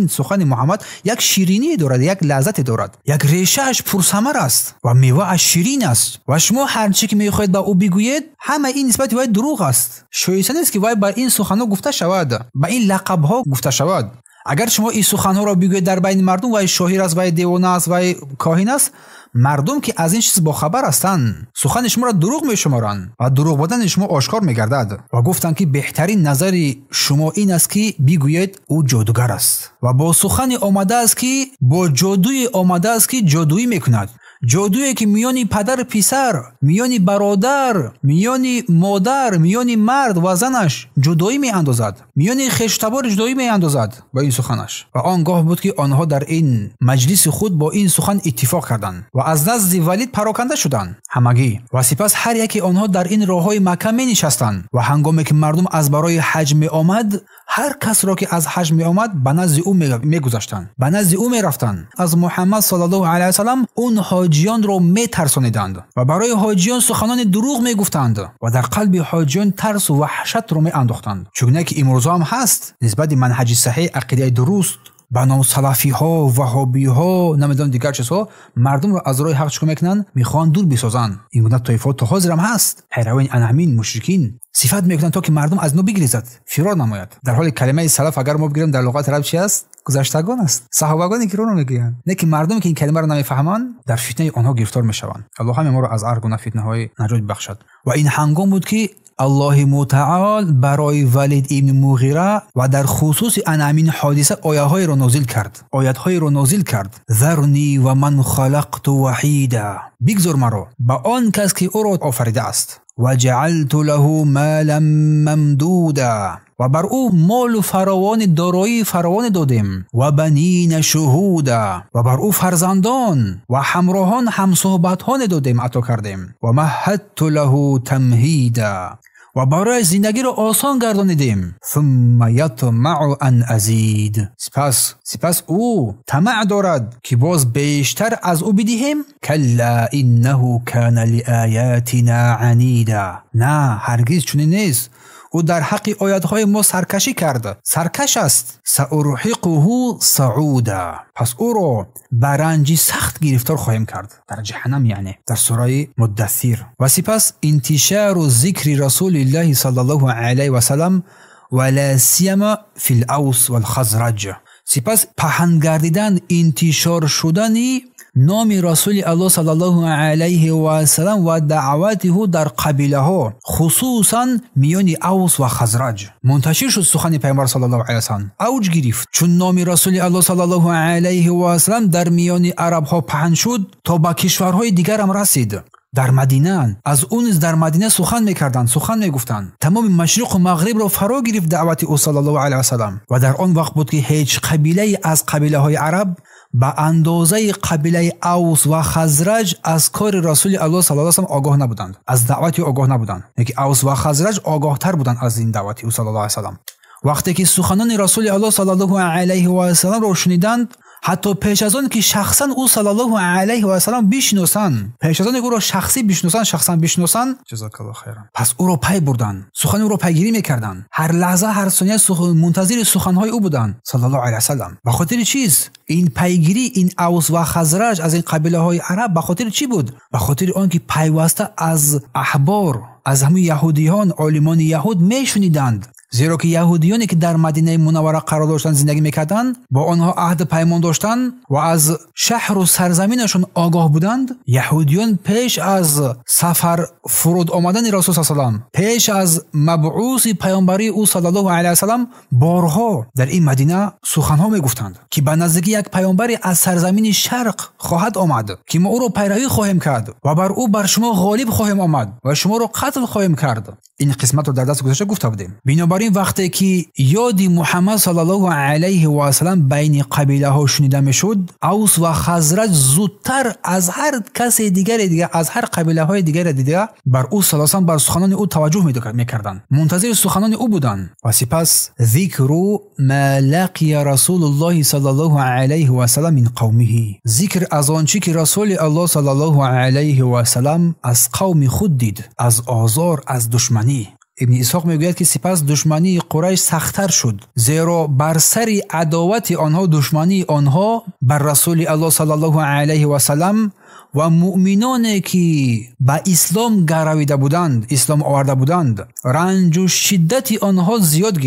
A: سخن محمد یک شیرینی دارد، یک لذت دارد، یک ریشه اش پرثمر است و میوه اش شیرین است و شما هر چی که میخواهید به او بگویید همه این نسبت وای دروغ است. شایسته نیست که وای با این سخنها گفته شود، با این لقب ها گفته شود. اگر شما این سخنها را بگویید در بین مردم وای شاعر است، وای دیوانه است، وای کاهن است، مردم که از این چیز با خبر هستند سخن شما را دروغ میشمارند و دروغ بودن شما آشکار میگردد و گفتند که بهترین نظر شما این است که بگویید او جادوگر است و با سخن آمده است که با جادوی آمده است که جادویی میکند، جادویی که میانی پدر پسر، میانی برادر، میانی مادر، میانی مرد و زنش جدایی می اندازد، میانی خشتبار جدایی می اندازد با این سخنش. و آنگاه بود که آنها در این مجلس خود با این سخن اتفاق کردند و از نزد ولید پراکنده شدند همگی و سپس هر یکی آنها در این راههای مکه می نشستند و هنگامی که مردم از برای حج می آمد، هر کس را که از حج می آمد به نزد او می گذاشتند، به نزد او می رفتند. از محمد صلی الله علیه و سلم اون حاجیان را می ترسانیدند و برای حاجیان سخنان دروغ می گفتند و در قلب حاجیان ترس و وحشت را می انداختند، چون که امروز هم هست نسبت منهج صحیح، عقیده درست، بنا سلفی ها، وهابی ها، نمیدونم دیگر چیزها، مردم را از راه حق چیکار میکنن؟ میخوان دور بسازن. این گونه طایفات تا حاضر هم هست، پیروان انامین، مشرکین صفت میکنن تا که مردم از نو بگریزد، فرار نماید. در حال کلمه سلف اگر ما بگیریم در لغت عرب چی است؟ گذشتگان است، صحابگانی که رو میگن، نه که مردمی که این کلمه رو نمیفهمن در فتنه آنها گرفتار میشوند. الله هم ما رو از هر گونه فتنه های نجات بخشد. و این هنگام بود که الله متعال برای ولید ابن مغیره و در خصوص همین حادثه آیه‌های را نازل کرد. ذرنی و من خلقت وحیدا، بگذار مرا با آن کس که او را آفریده است، و جعلت له مالا ممدودا، و بر او مال فراوان، دارایی فراوان دادیم، و بنین شهودا، و بر او فرزندان و همراهان همصحبتان دادیم، عطا کردیم، و مهدت له تمهیدا، و برای زندگی را آسان گردانیدیم. ثم یطمع ان ازید، سپس او طمع دارد که باز بیشتر از او بدهیم. کلا انه کان لآیاتنا عنیدا، نه هرگز چنین نیست، او در حق آیاتهای ما سرکشی کرد، سرکش است. سأرهقه صعودا، پس او را برنجی سخت گرفتار خواهیم کرد در جهنم، یعنی در سوره مدثر. و سپس انتشار و ذکر رسول الله صلی الله علیه و سلم ولا سیما فی الاوس والخزرج، سپس پهن گردیدن، انتشار شدنی نام رسول الله صلی الله علیه و سلم و دعوته در قبیله ها، خصوصا میان اوس و خزرج منتشر شد. سخن پیامبر صلی الله علیه و سلم اوج گرفت، چون نام رسول الله صلی الله علیه و سلم در میان عرب ها پهن شد تا به کشورهای دیگر هم رسید. در مدینه، از اون در مدینه سخن میکردند، سخن میگفتند، تمام مشرق و مغرب را فرا گرفت دعوت او صلی الله علیه و سلم. و در آن وقت بود که هیچ قبیله از قبیله های عرب به اندازه قبیله اوس و خزرج از کار رسول الله صلی الله علیه و سلم آگاه نبودند، از دعوت او آگاه نبودند، که اوس و خزرج آگاه تر بودند از این دعوت او صلی الله علیه و سلم. وقتی که سخنان رسول الله صلی الله علیه و سلم را شنیدند، حتی پیش از آن که شخصا او صلی الله علیه و سلم بشناسند، پیش از آن که او را شخصی بشناسند، شخصا بشناسند، جزاک الله خیرا، پس او را پی بردند، سخن او را پیگیری میکردند، هر لحظه هر ثانیه منتظر سخنهای او بودند صلی الله علیه و سلم. به خاطر چیز این پیگیری، این اوس و خزرج از این قبیله های عرب به خاطر چی بود؟ به خاطر آنکه پیوسته از احبار، از همه یهودیان، عالمان یهود میشنیدند، زیرا که یهودیانی که در مدینه منوره قرار داشتند، زندگی میکردند، با آنها عهد پیمان داشتند و از شهر و سرزمینشون آگاه بودند. یهودیان پیش از سفر فرود آمدن رسول صلی الله علیه و سلم، پیش از مبعوث پیامبری او صلی الله علیه و سلم، بارها در این مدینه سخنها میگفتند که به نزدیکی یک پیامبری از سرزمین شرق خواهد آمد که ما او را پیروی خواهیم کرد و بر شما غالب خواهیم آمد و شما را قتل خواهیم کرد. این قسمت رو در درس گذشته گفته بودیم. بنابراین وقتی که یاد محمد صلی الله علیه و سلم بین قبیله ها شنیده میشد، اوس و خزرج زودتر از هر کس دیگر از هر قبیله های دیگر بر او صلی الله علیه و بر سخنان او توجه میکردند، منتظر سخنان او بودند. و سپس ذکر ما لقی رسول الله صلی الله علیه و سلم من قومه، ذکر از آنچه که رسول الله صلی الله علیه و سلم از قوم خود دید، از آزار، از دشمنی. ابن اسحاق میگوید که سپس دشمنی قریش سخت‌تر شد، زیرا بر سر عداوت آنها، دشمنی آنها بر رسول الله صلی الله علیه و سلم و مؤمنانی که به اسلام گرویده بودند، اسلام آورده بودند، رنج و شدت آنها زیاد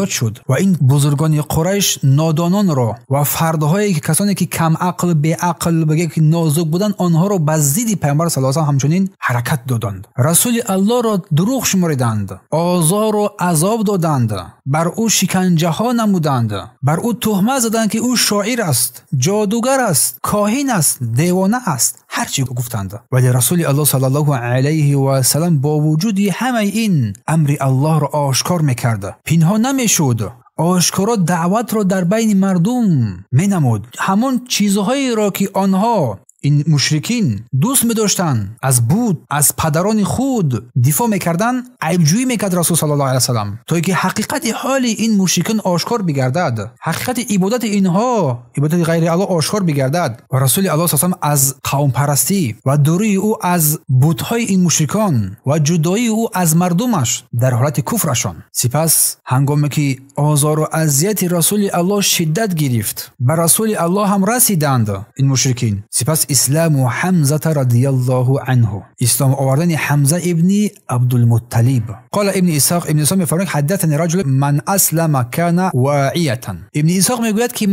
A: شد و این بزرگان قریش نادانان را و فردهایی که کسانی که کم عقل، بی عقل، بگه که نازک بودند، آنها را به ضد پیامبر صلی الله علیه و آله همچنین حرکت دادند. رسول الله را دروغ شمردند، آزار و عذاب دادند، بر او شکنجه ها نمودند، بر او تهمت زدند که او شاعر است، جادوگر است، کاهن است، دیوانه است، هر چی گفتند. ولی رسول الله صلی الله علیه و سلم با وجود همه این امر الله را آشکار میکرد، پنهان نمیشد، آشکارا دعوت را در بین مردم مینمود. همون چیزهایی را که آنها این مشرکین دوست می‌داشتند، از بود، از پدران خود دفاع می‌کردن، عیب‌جویی می‌کرد رسول صلی الله علیه و سلم، تا اینکه حقیقت حال این مشرکین آشکار بگردد، حقیقت عبادت اینها، عبادت غیر الله آشکار بگردد و رسول الله صلی الله علیه و سلم از قوم پرستی و دوری او از بت‌های این مشرکان و جدایی او از مردمش در حالت کفرشان. سپس هنگامی که آزار و اذیت رسول الله شدت گرفت، بر رسول الله هم رسیدند این مشرکین. سپس اسلام حمزه رضی الله عنه، اسلام آوردن حمزه ابن عبدالمطلب. قال ابن اسحاق میفرماید حدثني رجل من اسلم كان واعیه. ابن اسحاق میگوید که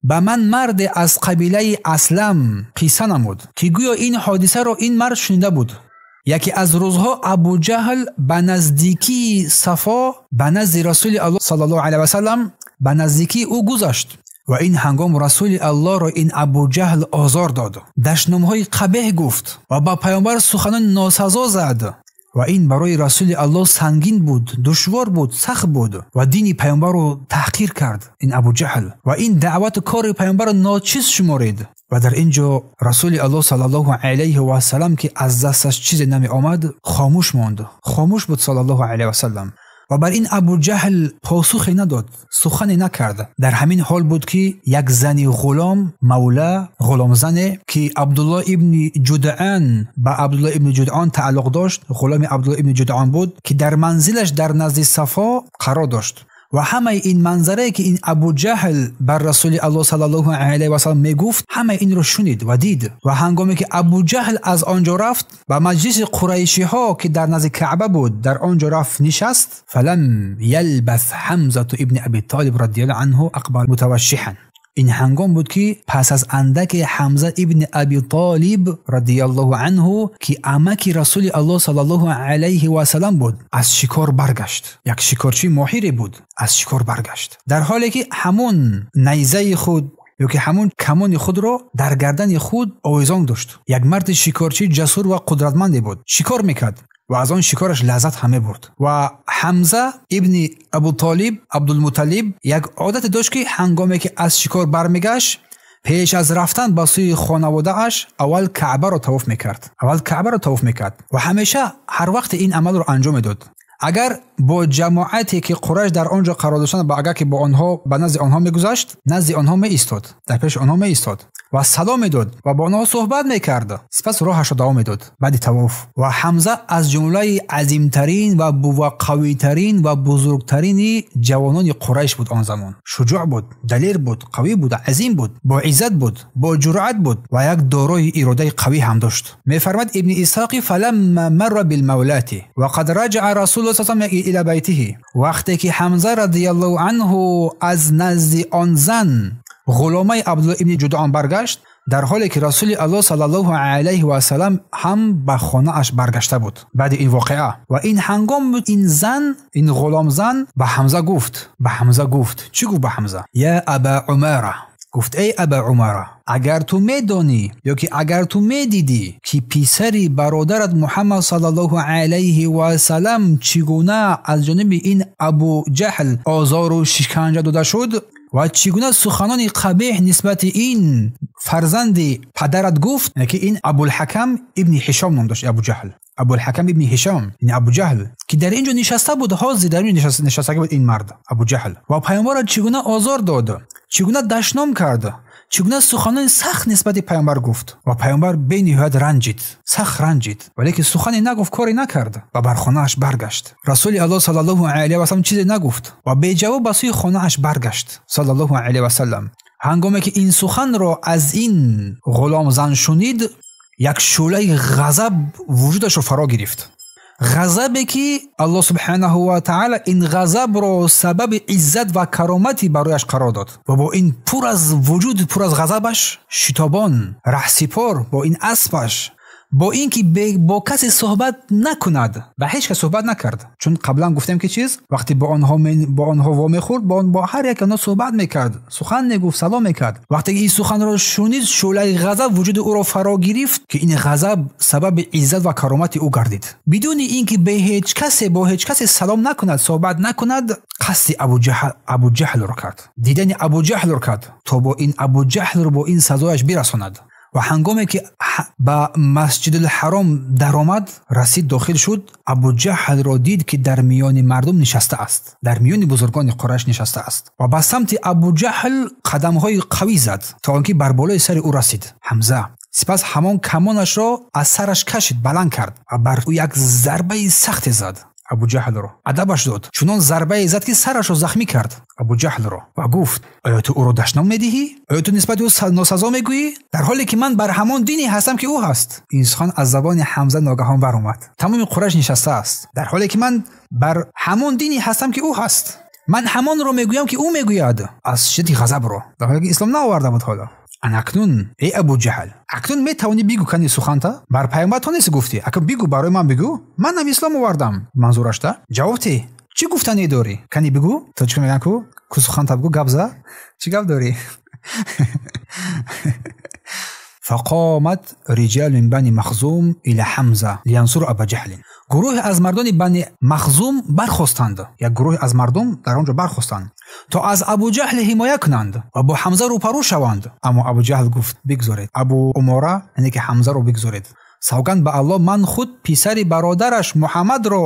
A: به من مرد از قبیله اسلم قصه نمود که گویا این حادثه را این مرد شنیده بود. یکی از روزها ابو جهل به نزدیکی صفا، به نزد رسول الله صلی الله علیه و سلم به نزدیکی او گذشت و این هنگام رسول الله را این ابو جهل آزار داد، دشنامهای قبیح گفت و با پیامبر سخنان ناسزا زد و این برای رسول الله سنگین بود، دشوار بود، سخت بود و دین پیامبر را تحقیر کرد این ابو جهل و این دعوت کار پیامبر را ناچیز شمارید. و در اینجا رسول الله صلی الله علیه و سلم که از دستش چیزی نمی آمد خاموش ماند، خاموش بود صلی الله علیه و سلم و بر این ابو جهل پاسخی نداد، سخنی نکرد. در همین حال بود که یک زنی غلام، مولا، غلام زنه که عبدالله ابن جدعان به عبدالله ابن جدعان تعلق داشت، غلام عبدالله ابن جدعان بود که در منزلش در نزد صفا قرار داشت و همه این منظره که این ابو جهل بر رسول الله صلی الله علیه و سلم میگفت، همه این رو شنید و دید و هنگامی که ابو جهل از آنجا رفت و مجلس قریشی ها که در نزد کعبه بود در آنجا رفت نشست، فلم یلبث حمزه ابن ابی طالب رضی الله عنه اقبل متوشحا. این هنگام بود که پس از اندک حمزه ابن ابی طالب رضی الله عنه که عمک رسول الله صلی الله علیه و سلم بود، از شکار برگشت. یک شکارچی ماهری بود، از شکار برگشت در حالی که همون نیزه خود یا که همون کمان خود را در گردن خود آویزان داشت. یک مرد شکارچی جسور و قدرتمندی بود، شکار میکرد و از آن شکارش لذت همه برد. و حمزه ابن ابو طالب عبدالمطلب یک عادت داشت که هنگامی که از شکار برمیگشت، پیش از رفتن به سوی خانواده اش اول کعبه را طواف میکرد و همیشه هر وقت این عمل را انجام میداد. اگر با جماعتی که قریش در آنجا قرار داشتند، با اگر که با آنها به نزد آنها میگذشت، نزد آنها میایستاد، در پیش آنها میایستاد و سلام میداد و با آنها صحبت میکرد، سپس راهش را ادامه میداد بعد طواف. و حمزه از جمله عظیمترین و قویترین و بزرگترین جوانان قریش بود. آن زمان شجاع بود، دلیر بود، قوی بود، عظیم بود، با عزت بود، با جرأت بود و یک دارای اراده قوی هم داشت. میفرماید ابن اسحاق فلما مر بالمولات وقد رجع رسول الله صلی الله علیه و آله الى بیته، وقتی که حمزه رضی الله عنه از نزد آن زن غلامه عبدالله ابن جدعان برگشت، در حالی که رسول الله صلی الله علیه و سلم هم به خانه اش برگشته بود بعد این واقعه. و این هنگام بود این غلام زن به حمزه گفت چی گفت به حمزه؟ یا ابا عمره، گفت ای ابا عمره، اگر تو میدانی یا که اگر تو میدیدی که پسری برادرت محمد صلی الله علیه و سلم چگونه از جانب این ابو جهل آزار و شکنجه داده شد و چگونه سخنان قبیح نسبت این فرزند پدرت گفت، که این ابوالحکم ابن هشام نام داشت، ابوالحکم ابن هشام، این ابو جهل که در اینجا نشسته بود، حاضر در اینجا نشسته بود این مرد ابو جهل و پیامبر چگونه آزار داد، چگونه دشنام کرد، чигуна суханони сахт нисбати пайғамбар гуфт ва пайғамбар бениҳоят ранҷид, сахт ранҷид, вале ки сухане нагуфт, кори накард ва бар хонааш баргашт. расули аллоҳ саллаллоҳу алайҳи ва саллам чизе нагуфт ва беҷавоб ба сӯи хонааш баргашт саллаллоҳу алайҳи ва саллам. ҳангоме ки ин суханро аз ин ғуломзан шунид, як шӯълаи ғазаб вуҷудашро фаро гирифт. ғазабе ки аллоҳ субҳанаҳу ва таъала ин ғазабро сабаби иззат ва каромати барояш қарор дод ва бо ин пур аз вуҷуд, пур аз ғазабаш шитобон, раҳсипор, бо ин аспаш, бо ин ки бо касе суҳбат накунад, ба ҳеҷ кас суҳбат накард. чун қаблан гуфтем ки чиз вақти бо онҳо вомехӯрд, бо ҳар як онҳо суҳбат мекард, сухан мегуфт, салом мекард. вақте ки ин суханро шунид, шӯълаи ғазаб вуҷуди ӯро фаро гирифт ки ин ғазаб сабаби иззат ва каромати ӯ гардид. бидуни ин ки бо ҳеҷ касе салом накунад, суҳбат накунад, қасди абуҷаҳлро кард, дидани абуҷаҳлро кард, то бо ин абуҷаҳлро бо ин сазояш бирасонад. ва ҳангоме ки ба масҷидил ҳаром даромад, расид, дохил шуд, абуҷаҳлро дид ки дар миёни мардум нишаста аст, дар миёни бузургони Қурайш нишаста аст ва ба самти абуҷаҳл қадамҳои қавӣ зад то он ки бар болои сари ӯ расид. ҳамза сипас ҳамон камонашро аз сараш кашид, баланд кард ва бар ӯ як зарбаи сахте зад. абуҷаҳлро адабаш дод, чунон зарбае зад ки сарашро захмӣ кард абуҷаҳлро ва гуфт: оё ту ӯро дашном медиҳӣ? оё ту нисбати ӯ носазо мегӯӣ, дар ҳоле ки ман бар ҳамон дине ҳастам ки ӯ ҳаст? ин сухан аз забони Ҳамза ногаҳон баромад. тамоми Қурайш нишаста аст, дар ҳоле ки ман бар ҳамон дине ҳастам ки ӯ ҳаст. ман ҳамонро мегӯям ки ӯ мегӯяд, аз шиддати ғазабро, дар ҳоле ки ислом наоварда буд. ҳоло анакнун эй абуҷаҳл, акнун метавонӣ бигӯ кани суханта? бар пайғамбар то нест гуфтӣ? акнун бигӯ, барои ман бигӯ, манам ислом овардам. манзурашта ҷавоб те, чӣ гуфтане дорӣ? кани бигӯ. то чӣ мегӯям ку суханта бигӯ, гап за, чӣ гап дорӣ? фақомат риҷалу мин бани махзум ила ҳамза лиянсуру абаҷаҳлин. гурӯҳе аз мардони бани махзум бархостанд, як гурӯҳи аз мардум дар он ҷо бархостанд то аз абуҷаҳл ҳимоя кунанд ва бо ҳамза рӯпарӯ шаванд. аммо абуҷаҳл гуфт: бигзоред, абу умора, яъне ки ҳамзаро бигзоред. савганд ба Аллоҳ, ман худ писари бародараш Муҳаммадро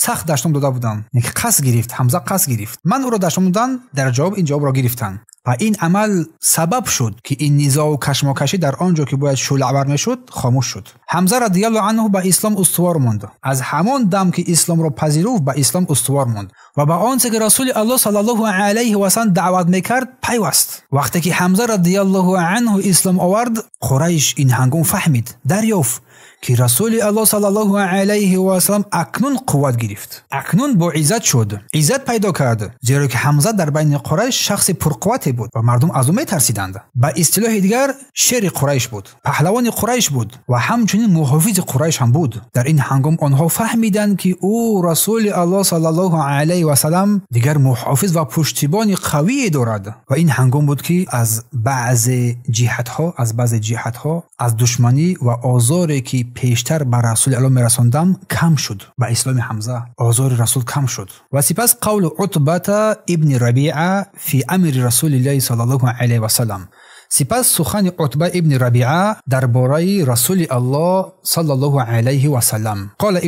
A: сахт даштом дода будам. яъне ки қасд гирифт, ҳамза қасд гирифт, ман ӯро даштом додам, дар ҷавоб ин ҷавобро гирифтанд. ва ин амал сабаб шуд ки ин низоу кашмокашӣ дар он ҷо ки бояд шӯълаъвар мешуд, хомӯш шуд. ҳамза радияллоҳу анҳу ба ислом устувор монд. аз ҳамон дам ки исломро пазируфт, ба ислом устувор монд ва ба он чизе ки расули Аллоҳ саллаллоҳу алайҳи ва саллам даъват мекард пайваст. вақте ки ҳамза радияллоҳу анҳу ислом овард, Қурайш ин ҳангом фаҳмид, дарёфт ки расули Аллоҳ саллаллоҳу алайҳи ва саллам акнун қувват гирифт, акнун бо иззат шуд, иззат пайдо кард, зеро ки ҳамза дар байни Қурайш шахси пурқуввате буд ва мардум аз ӯ метарсиданд. ба истилоҳи дигар шери Қурайш буд, паҳлавони Қурайш буд ва ҳамчунин муҳофизи Қурайш ҳам буд. дар ин ҳангом онҳо фаҳмиданд ки ӯ расули Аллоҳ саллаллоҳу алайҳи ва саллам дигар муҳофиз ва пуштибони қавие дорад. ва ин ҳангом буд ки аз баъзе ҷиҳатҳо аз душманӣ ва озоре ки пештар ба расули Аллоҳ мерасондам кам шуд. ба исломи ҳамза озори расул кам шуд. ва сипас қавлу Утбата ибни Рабиа фи амри расулиллаҳи саллаллоҳу алайҳи ва саллам. сипас сухани Утба ибни Рабиа дар бораи расули Аллоҳ саллаллоҳу алайҳи ва саллам. қола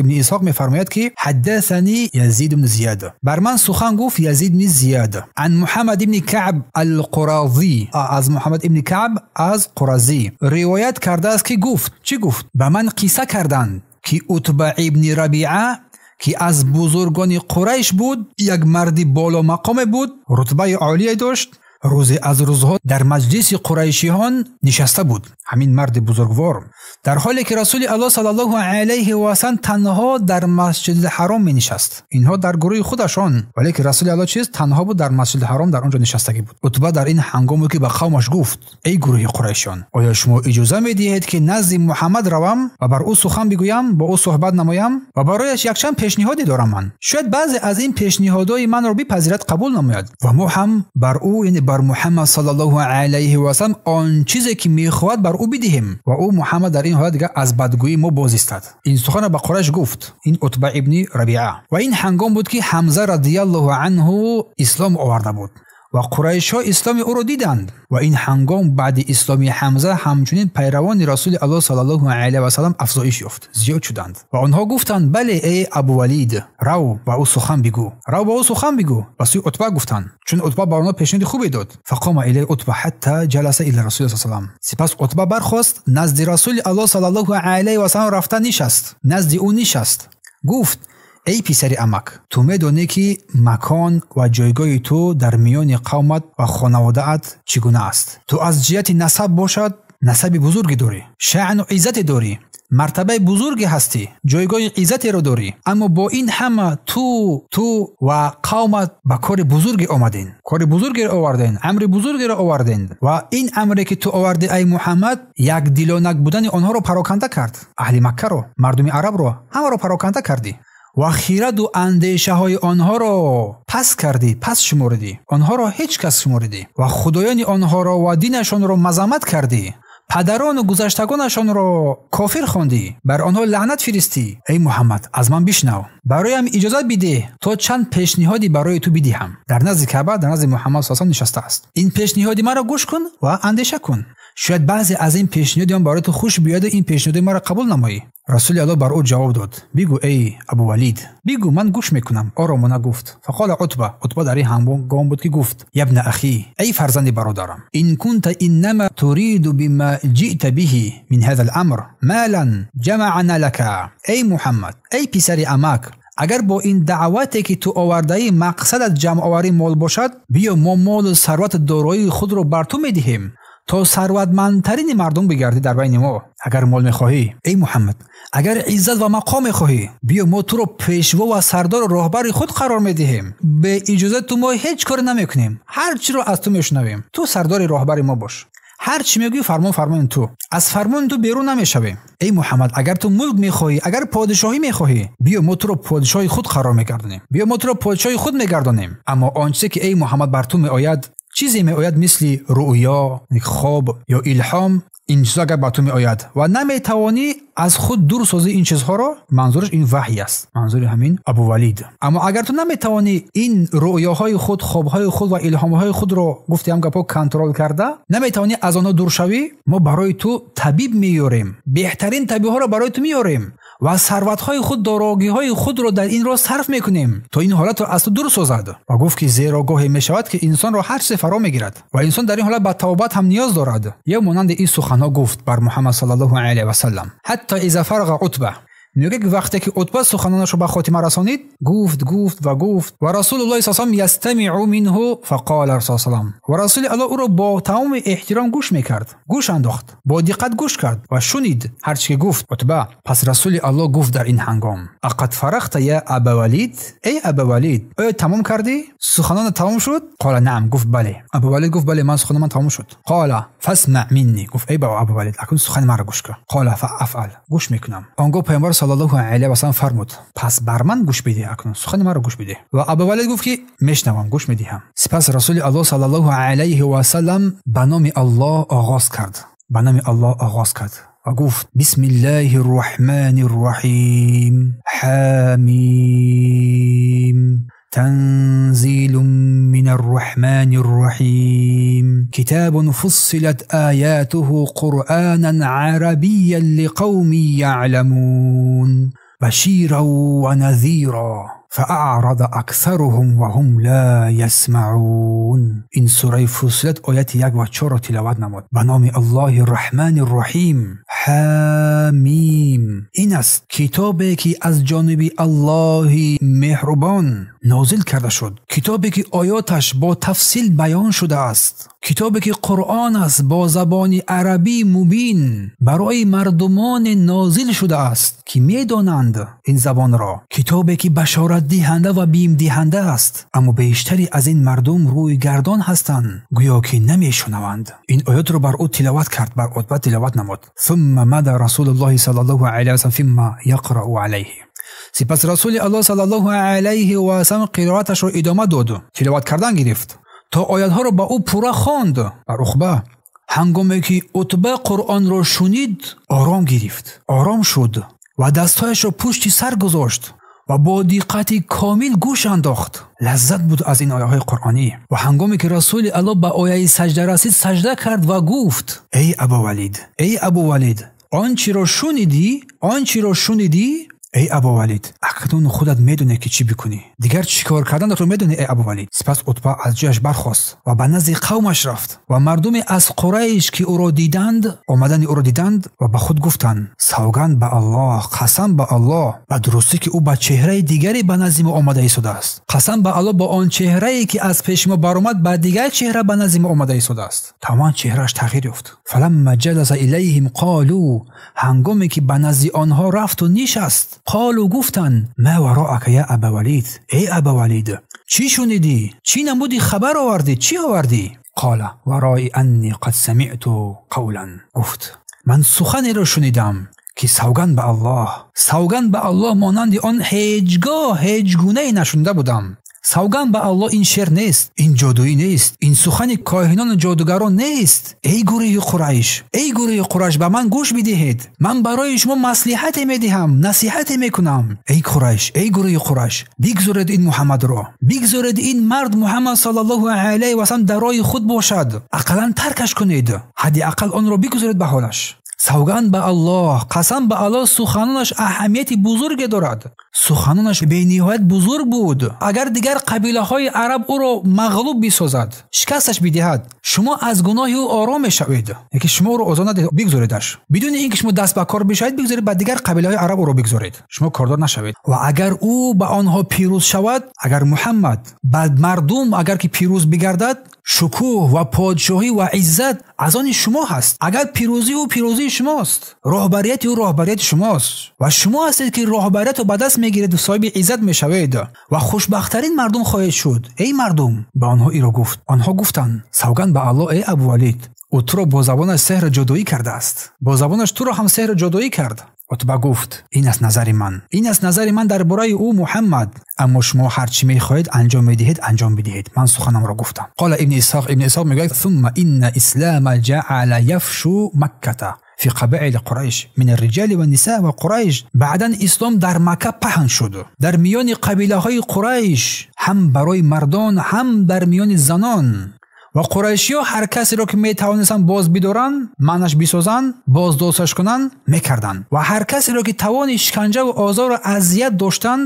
A: ибни Исҳоқ мефармояд ки ҳаддасани Язид ибн Зияд, бар ман сухан гуфт Язид ибн Зияд ан Муҳаммад ибни Каъб ал-Қуразӣ, аз Муҳаммад ибни Каъб аз Қуразӣ ривоят кардааст ки гуфт, чӣ гуфт? ба ман қисса карданд ки Утба ибни Рабиа ки аз бузургони Қурайш буд, як марди боломақоме буд, рутбаи олия дошт, рӯзе аз рӯзҳо дар маҷлиси қурайшиҳон нишаста буд, ҳамин марди бузургвор, дар ҳоле ки расули Аллоҳ саллаллоҳу алайҳи ва саллам танҳо дар масҷиди ҳаром менишаст. инҳо дар гурӯҳи худашон, вале ки расули Аллоҳ чист танҳо буд, дар масҷиди ҳаром дар он ҷо нишастагӣ буд. Утба дар ин ҳангом буд ки ба қавмаш гуфт: эй гурӯҳи қурайшиён, оё шумо иҷоза медиҳед ки назди Муҳаммад равам ва бар ӯ сухан бигӯям, бо ӯ суҳбат намоям ва барояш якчанд пешниҳоде дорам ман. шояд баъзе аз ин пешниҳодҳои манро бипазирад, қабул намояд ва мо ҳам бар ӯ, яъне бар Муҳаммад саллаллоҳу алайҳи ва саллам он чизе ки мехоҳад бар ӯ бидиҳем ва ӯ Муҳаммад дар ин ҳолат дигар аз бадгӯӣ мо бозистад. ин суханро ба Қурайш гуфт ин Утба ибни Рабиа. ва ин ҳангом буд ки Ҳамза радияллоҳу анҳу ислом оварда буд و قریش ها اسلام او را دیدند و این هنگام بعد اسلام حمزه همچنین پیروان رسول الله صلی الله علیه و سلم افزایش یافت، زیاد شدند و آنها گفتند بله ای ابو ولید، رو با او سخن بگو. و سوی عتبه گفتند، چون عتبه بر آنها پیشنهاد خوبی داد. فقام الی عتبه حتی جلس الی رسول الله صلی الله علیه و سلم. سپس عتبه برخاست نزد رسول الله صلی الله علیه و سلم رفت، نزد او نشست. گفت ای پسر عمک، تو میدونی که مکان و جایگاه تو در میان قومت و خانواده‌ات چگونه است. تو از جهت نسب باشد نسب بزرگی داری، شأن و عزت داری، مرتبه بزرگی هستی، جایگاه عزتی رو داری، اما با این همه تو و قومت با کار بزرگی آمدین، کار بزرگی رو آوردین، امر بزرگی رو آوردین و این امری که تو آوردی ای محمد یک دلانک بودن آنها رو پراکنده کرد. اهل مکه رو، مردم عرب رو، همه رو پراکنده کردی و خیرت و اندیشه های آنها را پس کردی، پس شمردی، آنها را هیچ کس شمردی و خدایان آنها را و دینشان را مذمت کردی، پدران و گذشتگانشان را کافر خواندی، بر آنها لعنت فرستی. ای محمد از من بشنو، برایم اجازه بده تا چند پیشنهادی برای تو بدهم. در نزد کعبه، در نزد محمد صلی الله علیه و نشسته است. این پیشنهادی مرا گوش کن و اندیشه کن، شاید بعضی از این پیشنهادیان برای تو خوش بیاد، این پیشنهاد مرا قبول نمایی. رسول الله بر او جواب داد، بگو ای ابو ولید، بگو من گوش میکنم. آرامانه گفت. فقال عتبه در این هنگام بود که گفت یا ابن اخی، ای فرزند برادرم، ان كنت انما تريد بما جئت به من هذا الامر مالا جمعنا لك. ای محمد، ای پسر عمک، اگر با این دعوتی که تو آورده‌ای مقصدت جمع آوری مال باشد، بیا ما مال و ثروت دارایی خود رو بر تو میدهیم تا ثروتمندترین مردم بگردی در بین ما. اگر مال میخواهی ای محمد، اگر عزت و مقام میخواهی، بیا ما تو رو پیشوا و سردار و راهبر خود قرار میدهیم. به اجازه تو ما هیچ کار نمیکنیم، هر چی رو از تو میشنویم. تو سردار راهبر ما باش، هر چی میگی فرمان تو، از فرمان تو بیرون نمیشویم. ای محمد، اگر تو ملک میخواهی، اگر پادشاهی میخواهی، بیا ما تو رو پادشاهی خود قرار میگردونیم، بیا ما تو رو پادشاهی خود میگردونیم. اما آنچه که ای محمد بر تو میآید، چیزی میآید مثل رؤیا، خواب یا الهام، این چیزا اگر بر تو میآید و نمیتوانی از خود دور سازی این چیزها را، منظورش این وحی است، منظور همین ابو ولید. اما اگر تو نمیتوانی این رؤیاهای خود، خوابهای خود و الهامهای خود را، گفتیم گپا، کنترل کرده، نمیتوانی از آنها دور شوی، ما برای تو طبیب میاریم، بهترین طبیب ها را برای تو میاریم و ثروت‌های خود، دارایی‌های خود را در این راه صرف میکنیم تا این حالت را از تو دور سازد. و گفت که زیرا گاهی میشود که انسان را هر چیز فرا میگیرد و انسان در این حالت به توبت هم نیاز دارد. یا مانند این سخن‌ها گفت بر محمد صلی الله علیه و سلم. حتی اذا فرغ عتبه، میگه که وقتی که عتبه سخنانش رو به خاتمه رسانید، گفت و رسول الله صلی الله علیه و یستمع منه فقال رسول الله، و رسول الله او را با تمام احترام گوش میکرد، گوش انداخت، با دقت گوش کرد و شنید هر چی که گفت عتبه. پس رسول الله گفت در این هنگام، اقد فرغت یا ابا ولید، ای ابا ولید، آیا تمام کردی؟ سخنان تمام شد؟ قال نعم، گفت بله. ابا ولید گفت بله، من سخنان من تمام شد. قال فاسمع مني، گفت ای ابا ولید، اکنون سخن مرا گوش کن. قال فافعل، گوش میکنم. آنگاه پیامبر صلی الله علیه و سلم فرمود، پس بر من گوش بده، اکنون سخن مرا گوش بده. و ابو ولید گفت که میشنوم، گوش میدهم. سپس رسول الله صلی الله علیه و سلم به نام الله آغاز کرد و گفت بسم الله الرحمن الرحیم، حامیم، تنزيل من الرحمن الرحيم، كتاب فصلت آياته قرآنا عربيا لقوم يعلمون، بشيرا ونذيرا، فأعرض أكثرهم وهم لا يسمعون. این سوره فصلت آیت 1 و 4 را تلاوت نمود. به نام الله الرحمن الرحیم، حامیم، این است کتابی که از جانب الله مهربان نازل کرده شد، کتابی که آیاتش با تفصیل بیان شده است، کتابی که قرآن است با زبان عربی مبین برای مردمان نازل شده است که میدانند این زبان را، کتابی که بشارت دهنده و بیم دهنده است، اما بیشتری از این مردم روی گردان هستند، گویا که نمیشنوند. این آیات رو بر او تلاوت کرد، بر عتبه تلاوت نمود. ثم مد رسول الله صلی الله علیه و سلم فيما يقرأ علیه، سپس رسول الله صلی الله علیه و سلم قرائتش رو ادامه داد، تلاوت کردن گرفت تا آیات ها رو با او پورا خواند. بر عقبه هنگامی که عتبه قرآن را شنید، آرام گرفت، آرام شد و دستایش را پشت سر گذاشت و با دقت کامل گوش انداخت. لذت بود از این آیه های قرآنی. و هنگامی که رسول الله به آیه سجده رسید سجده کرد و گفت ای ابو ولید آنچه را شنیدی ای ابو ولید اکنون خودت میدونی که چی بکنی، دیگر چیکار کردن تو میدونی ای ابو ولید. سپس عتبه از جایش برخاست و به نزد قومش رفت و مردم از قریش که او را دیدند و به خود گفتند سوگند به الله، قسم به الله به درستی که او به چهره دیگری به نزد ما آمده ایستاده است. قسم به الله با آن چهره‌ای که از پیش ما برآمد به دیگر چهره به نزد ما آمده ایستاده است. تمام چهرهش تغییر یافت. فلما جلس الیهم قالوا هنگامی که به نزد آنها رفت و نشست قالوا گفتند ما وراءک یا ابا ولید ای ابا ولید چی شنیدی؟ چی نمودی؟ خبر آوردی؟ چی آوردی؟ قال ورای انی قد سمعت قولا گفت من سخنی را شنیدم که سوگند به الله مانند آن هیچ گونه نشنیده بودم. سوگند به الله این شعر نیست، این جادویی نیست، این سخن کاهنان و جادوگران نیست. ای گروه قریش به من گوش بدهید، من برای شما مصلحت میدهم، نصیحت میکنم. ای گروه قریش بگذارید این محمد را، بگذارید این مرد محمد صلی الله علیه و سلم در راه خود باشد، اقلا ترکش کنید، حداقل آن را بگذارید به حالش. سوگند به الله، قسم به الله سخنانش اهمیت بزرگی دارد. سخنانش به نهایت بزرگ بود. اگر دیگر قبیله های عرب او را مغلوب بسازد، شکستش بدهد، شما از گناه او آرام میشوید. یکی شما او را آزاد بگذاریدش بدون اینکه شما دست به کار بشوید، بگذارید بعد دیگر قبیله های عرب او را بگذارید، شما کاردار نشوید. و اگر او به آنها پیروز شود، اگر محمد بعد مردم اگر که پیروز بگردد، شکوه و پادشاهی و عزت از آن شما هست. اگر پیروزی او پیروزی شماست، راهبریت او راهبریت شماست و شما هستید که راهبریت رو به دست میگیرید و صاحب عزت میشوید و خوشبختترین مردم خواهید شد. ای مردم، به آنها ای را گفت. آنها گفتند سوگند به الله ای ابو ولید او تو را با زبانش سحر جادویی کرده است، با زبانش تو را هم سحر جادویی کرد. عتبه گفت این است نظر من درباره او محمد، اما شما هر چی میخواهید انجام بدهید. من سخنم را گفتم. قال ابن اسحاق میگه ثم ان اسلام جعل یفشو مکه فی قبایل قریش من الرجال و النساء و قریش. بعدن اسلام در مکه پهن شد، در میان قبیله های قریش، هم برای مردان هم در میان زنان. و قریشی‌ها هر کسی را که میتوانستن باز بدارن، معنیش بسازن، باز داستش کنن میکردن و هر کسی را که توان شکنجه و آزار و اذیت داشتن،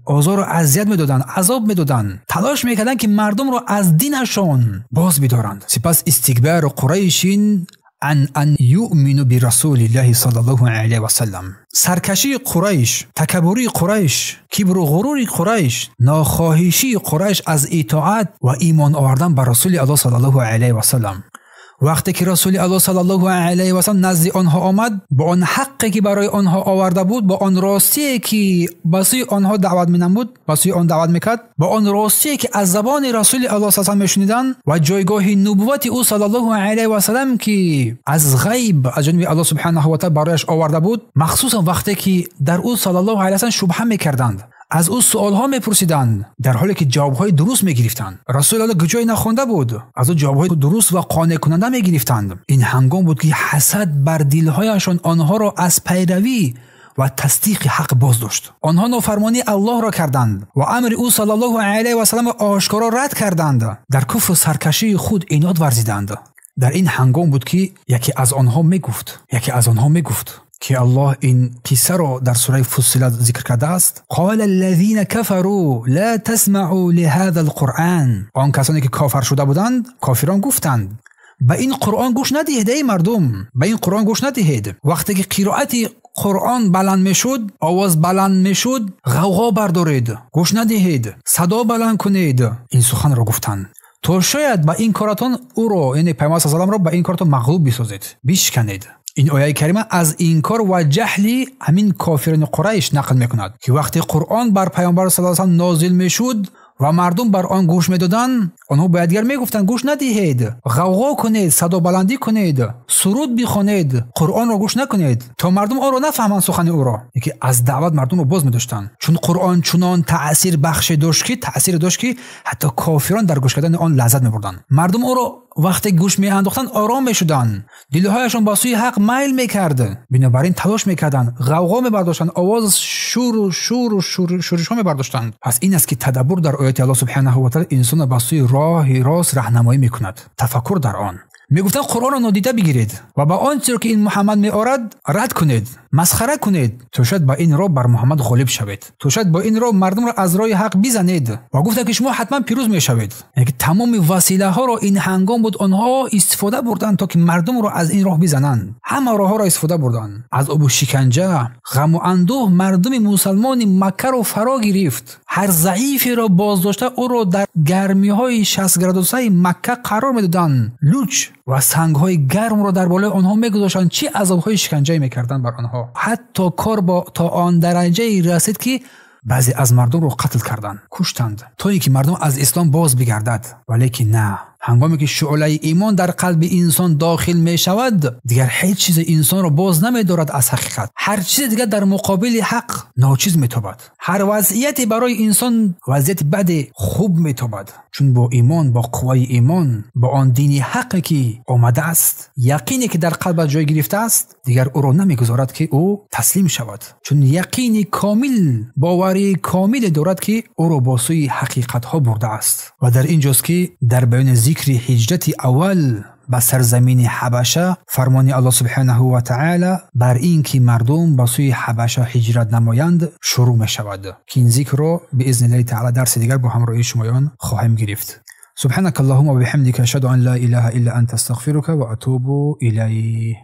A: آزار و اذیت میدادن، عذاب میدادن، تلاش میکردن که مردم را از دینشان باز بدارند. سپس استکبار قریشین ان یؤمنوا برسول الله صلی الله علیه و سلم، سرکشی قریش، تکبری قریش، کبر و غرور قریش، ناخواهشی قریش از اطاعت و ایمان آوردن بر رسول الله صلی الله علیه و سلم. وقتی که رسول الله صلی الله علیه و سلم نزد آنها آمد، با آن حقی که برای آنها آورده بود، با آن راستی که بسوی آنها دعوت می‌نمود، بسوی آن دعوت می‌کرد، با آن راستی که از زبان رسول الله صلی الله علیه و سلم می‌شنیدند و جایگاه نبوت او صلی الله علیه و سلم که از غیب از جانب الله سبحانه و تعالی برایش آورده بود، مخصوصا وقتی که در او صلی الله علیه و سلم شبهه می‌کردند، از او سوالها میپرسیدند در حالی که جوابهای درست میگرفتند. رسول الله گجای نخوانده بود، از او جوابهای درست و قانع کننده میگرفتند. این هنگام بود که حسد بر دلهایشان آنها را از پیروی و تصدیق حق باز داشت. آنها نافرمانی الله را کردند و امر او صلی الله علیه و سلم آشکارا رد کردند، در کفر و سرکشی خود عناد ورزیدند. در این هنگام بود که یکی از آنها میگفت که الله این قصه را در سوره فصلت ذکر کرده است. قال الذين كفروا لا تسمعوا لهذا القرآن. آن کسانی که کافر شده بودند، کافران گفتند به این قرآن گوش ندهید. ای مردم، به این قرآن گوش ندهید. وقتی که قرائت قرآن بلند میشد، آواز بلند میشد، غوغا بردارید، گوش ندهید، صدا بلند کنید. این سخن را گفتند تو شاید به این کارتون او را، یعنی پیامبر صلی الله علیه و آله را به این کارتون مغلوب بسازید، بشکنید. این آیه کریمه از اینکار و جهلی همین کافران قریش نقل میکند که وقتی قرآن بر پیامبر صلی الله علیه و آله نازل میشد و مردم بر آن گوش میدادند، آنها باید دیگر میگفتند گوش ندهید، غوغا کنید، صدا بلندی کنید، سرود بخوانید، قرآن را گوش نکنید تا مردم آن را نفهمند سخن او را. یکی از دعوت مردم را باز می‌داشتند، چون قرآن چنان تأثیر داشت که حتی کافران در گوش کردن آن لذت می‌بردند. مردم او را وقتی گوش میانداختند آرام میشدند، دلهایشان با سوی حق میل میکرد. بنابراین تلاش میکردند، غوغا میبرداشتند، آواز شورش ها میبرداشتند. پس این است که تدبر در آیات الله سبحانه و تعالی انسان با سوی راه راست راهنمایی میکند. تفکر در آن. میگفتند قرآن را نادیده بگیرید و با آنچه که این محمد میآورد رد کنید، مسخره کنید، تو شاید با این راه بر محمد غالب شوید، تو شاید با این راه مردم را از راه حق بزنید و گفتند که شما حتما پیروز میشوید. یعنی تمام وسیله ها را این هنگام بود آنها استفاده بردند تا که مردم را از این راه بزنند. همه راه ها را استفاده بردند. از ابو شکنجه، غم و اندوه مردم مسلمان مکه را فرا گرفت. هر ضعیفی را بازداشته او را در گرمی های 60 گرادوسه مکه قرار میدادند. لوچ و سنگ های گرم را در بالای آنها میگذاشتند. چه عذاب های شکنجه میکردند بر آنها. حتی کار تا آن درجه رسید که بعضی از مردم را قتل کردند، کشتند تا اینکه مردم از اسلام باز بگردد. ولی نه، هنگامی که شعله ایمان در قلب انسان داخل می شود، دیگر هیچ چیز انسان را باز نمی دارد از حقیقت. هر چیز دیگر در مقابل حق ناچیز می تابد. هر وضعیتی برای انسان وضعیت بد خوب می تابد. چون با ایمان، با قوای ایمان، با آن دینی حقی که آمده است، یقینی که در قلب جای گرفته است، دیگر او را نمیگذارد که او تسلیم شود. چون یقین کامل، باوری کامل دارد که او را با سوی حقیقت ها برده است. و در اینجاست که در بیان ذکر هجرت اول به سرزمین حبشه، فرمان الله سبحانه و تعالی بر این که مردم به سوی حبشه هجرت نمایند شروع می شود که این ذکر را باذن الله تعالی درس دیگر با همراهی شمایان خواهیم گرفت. سبحانك اللهم وبحمدك اشهد ان لا اله الا انت استغفرك واتوب الیک.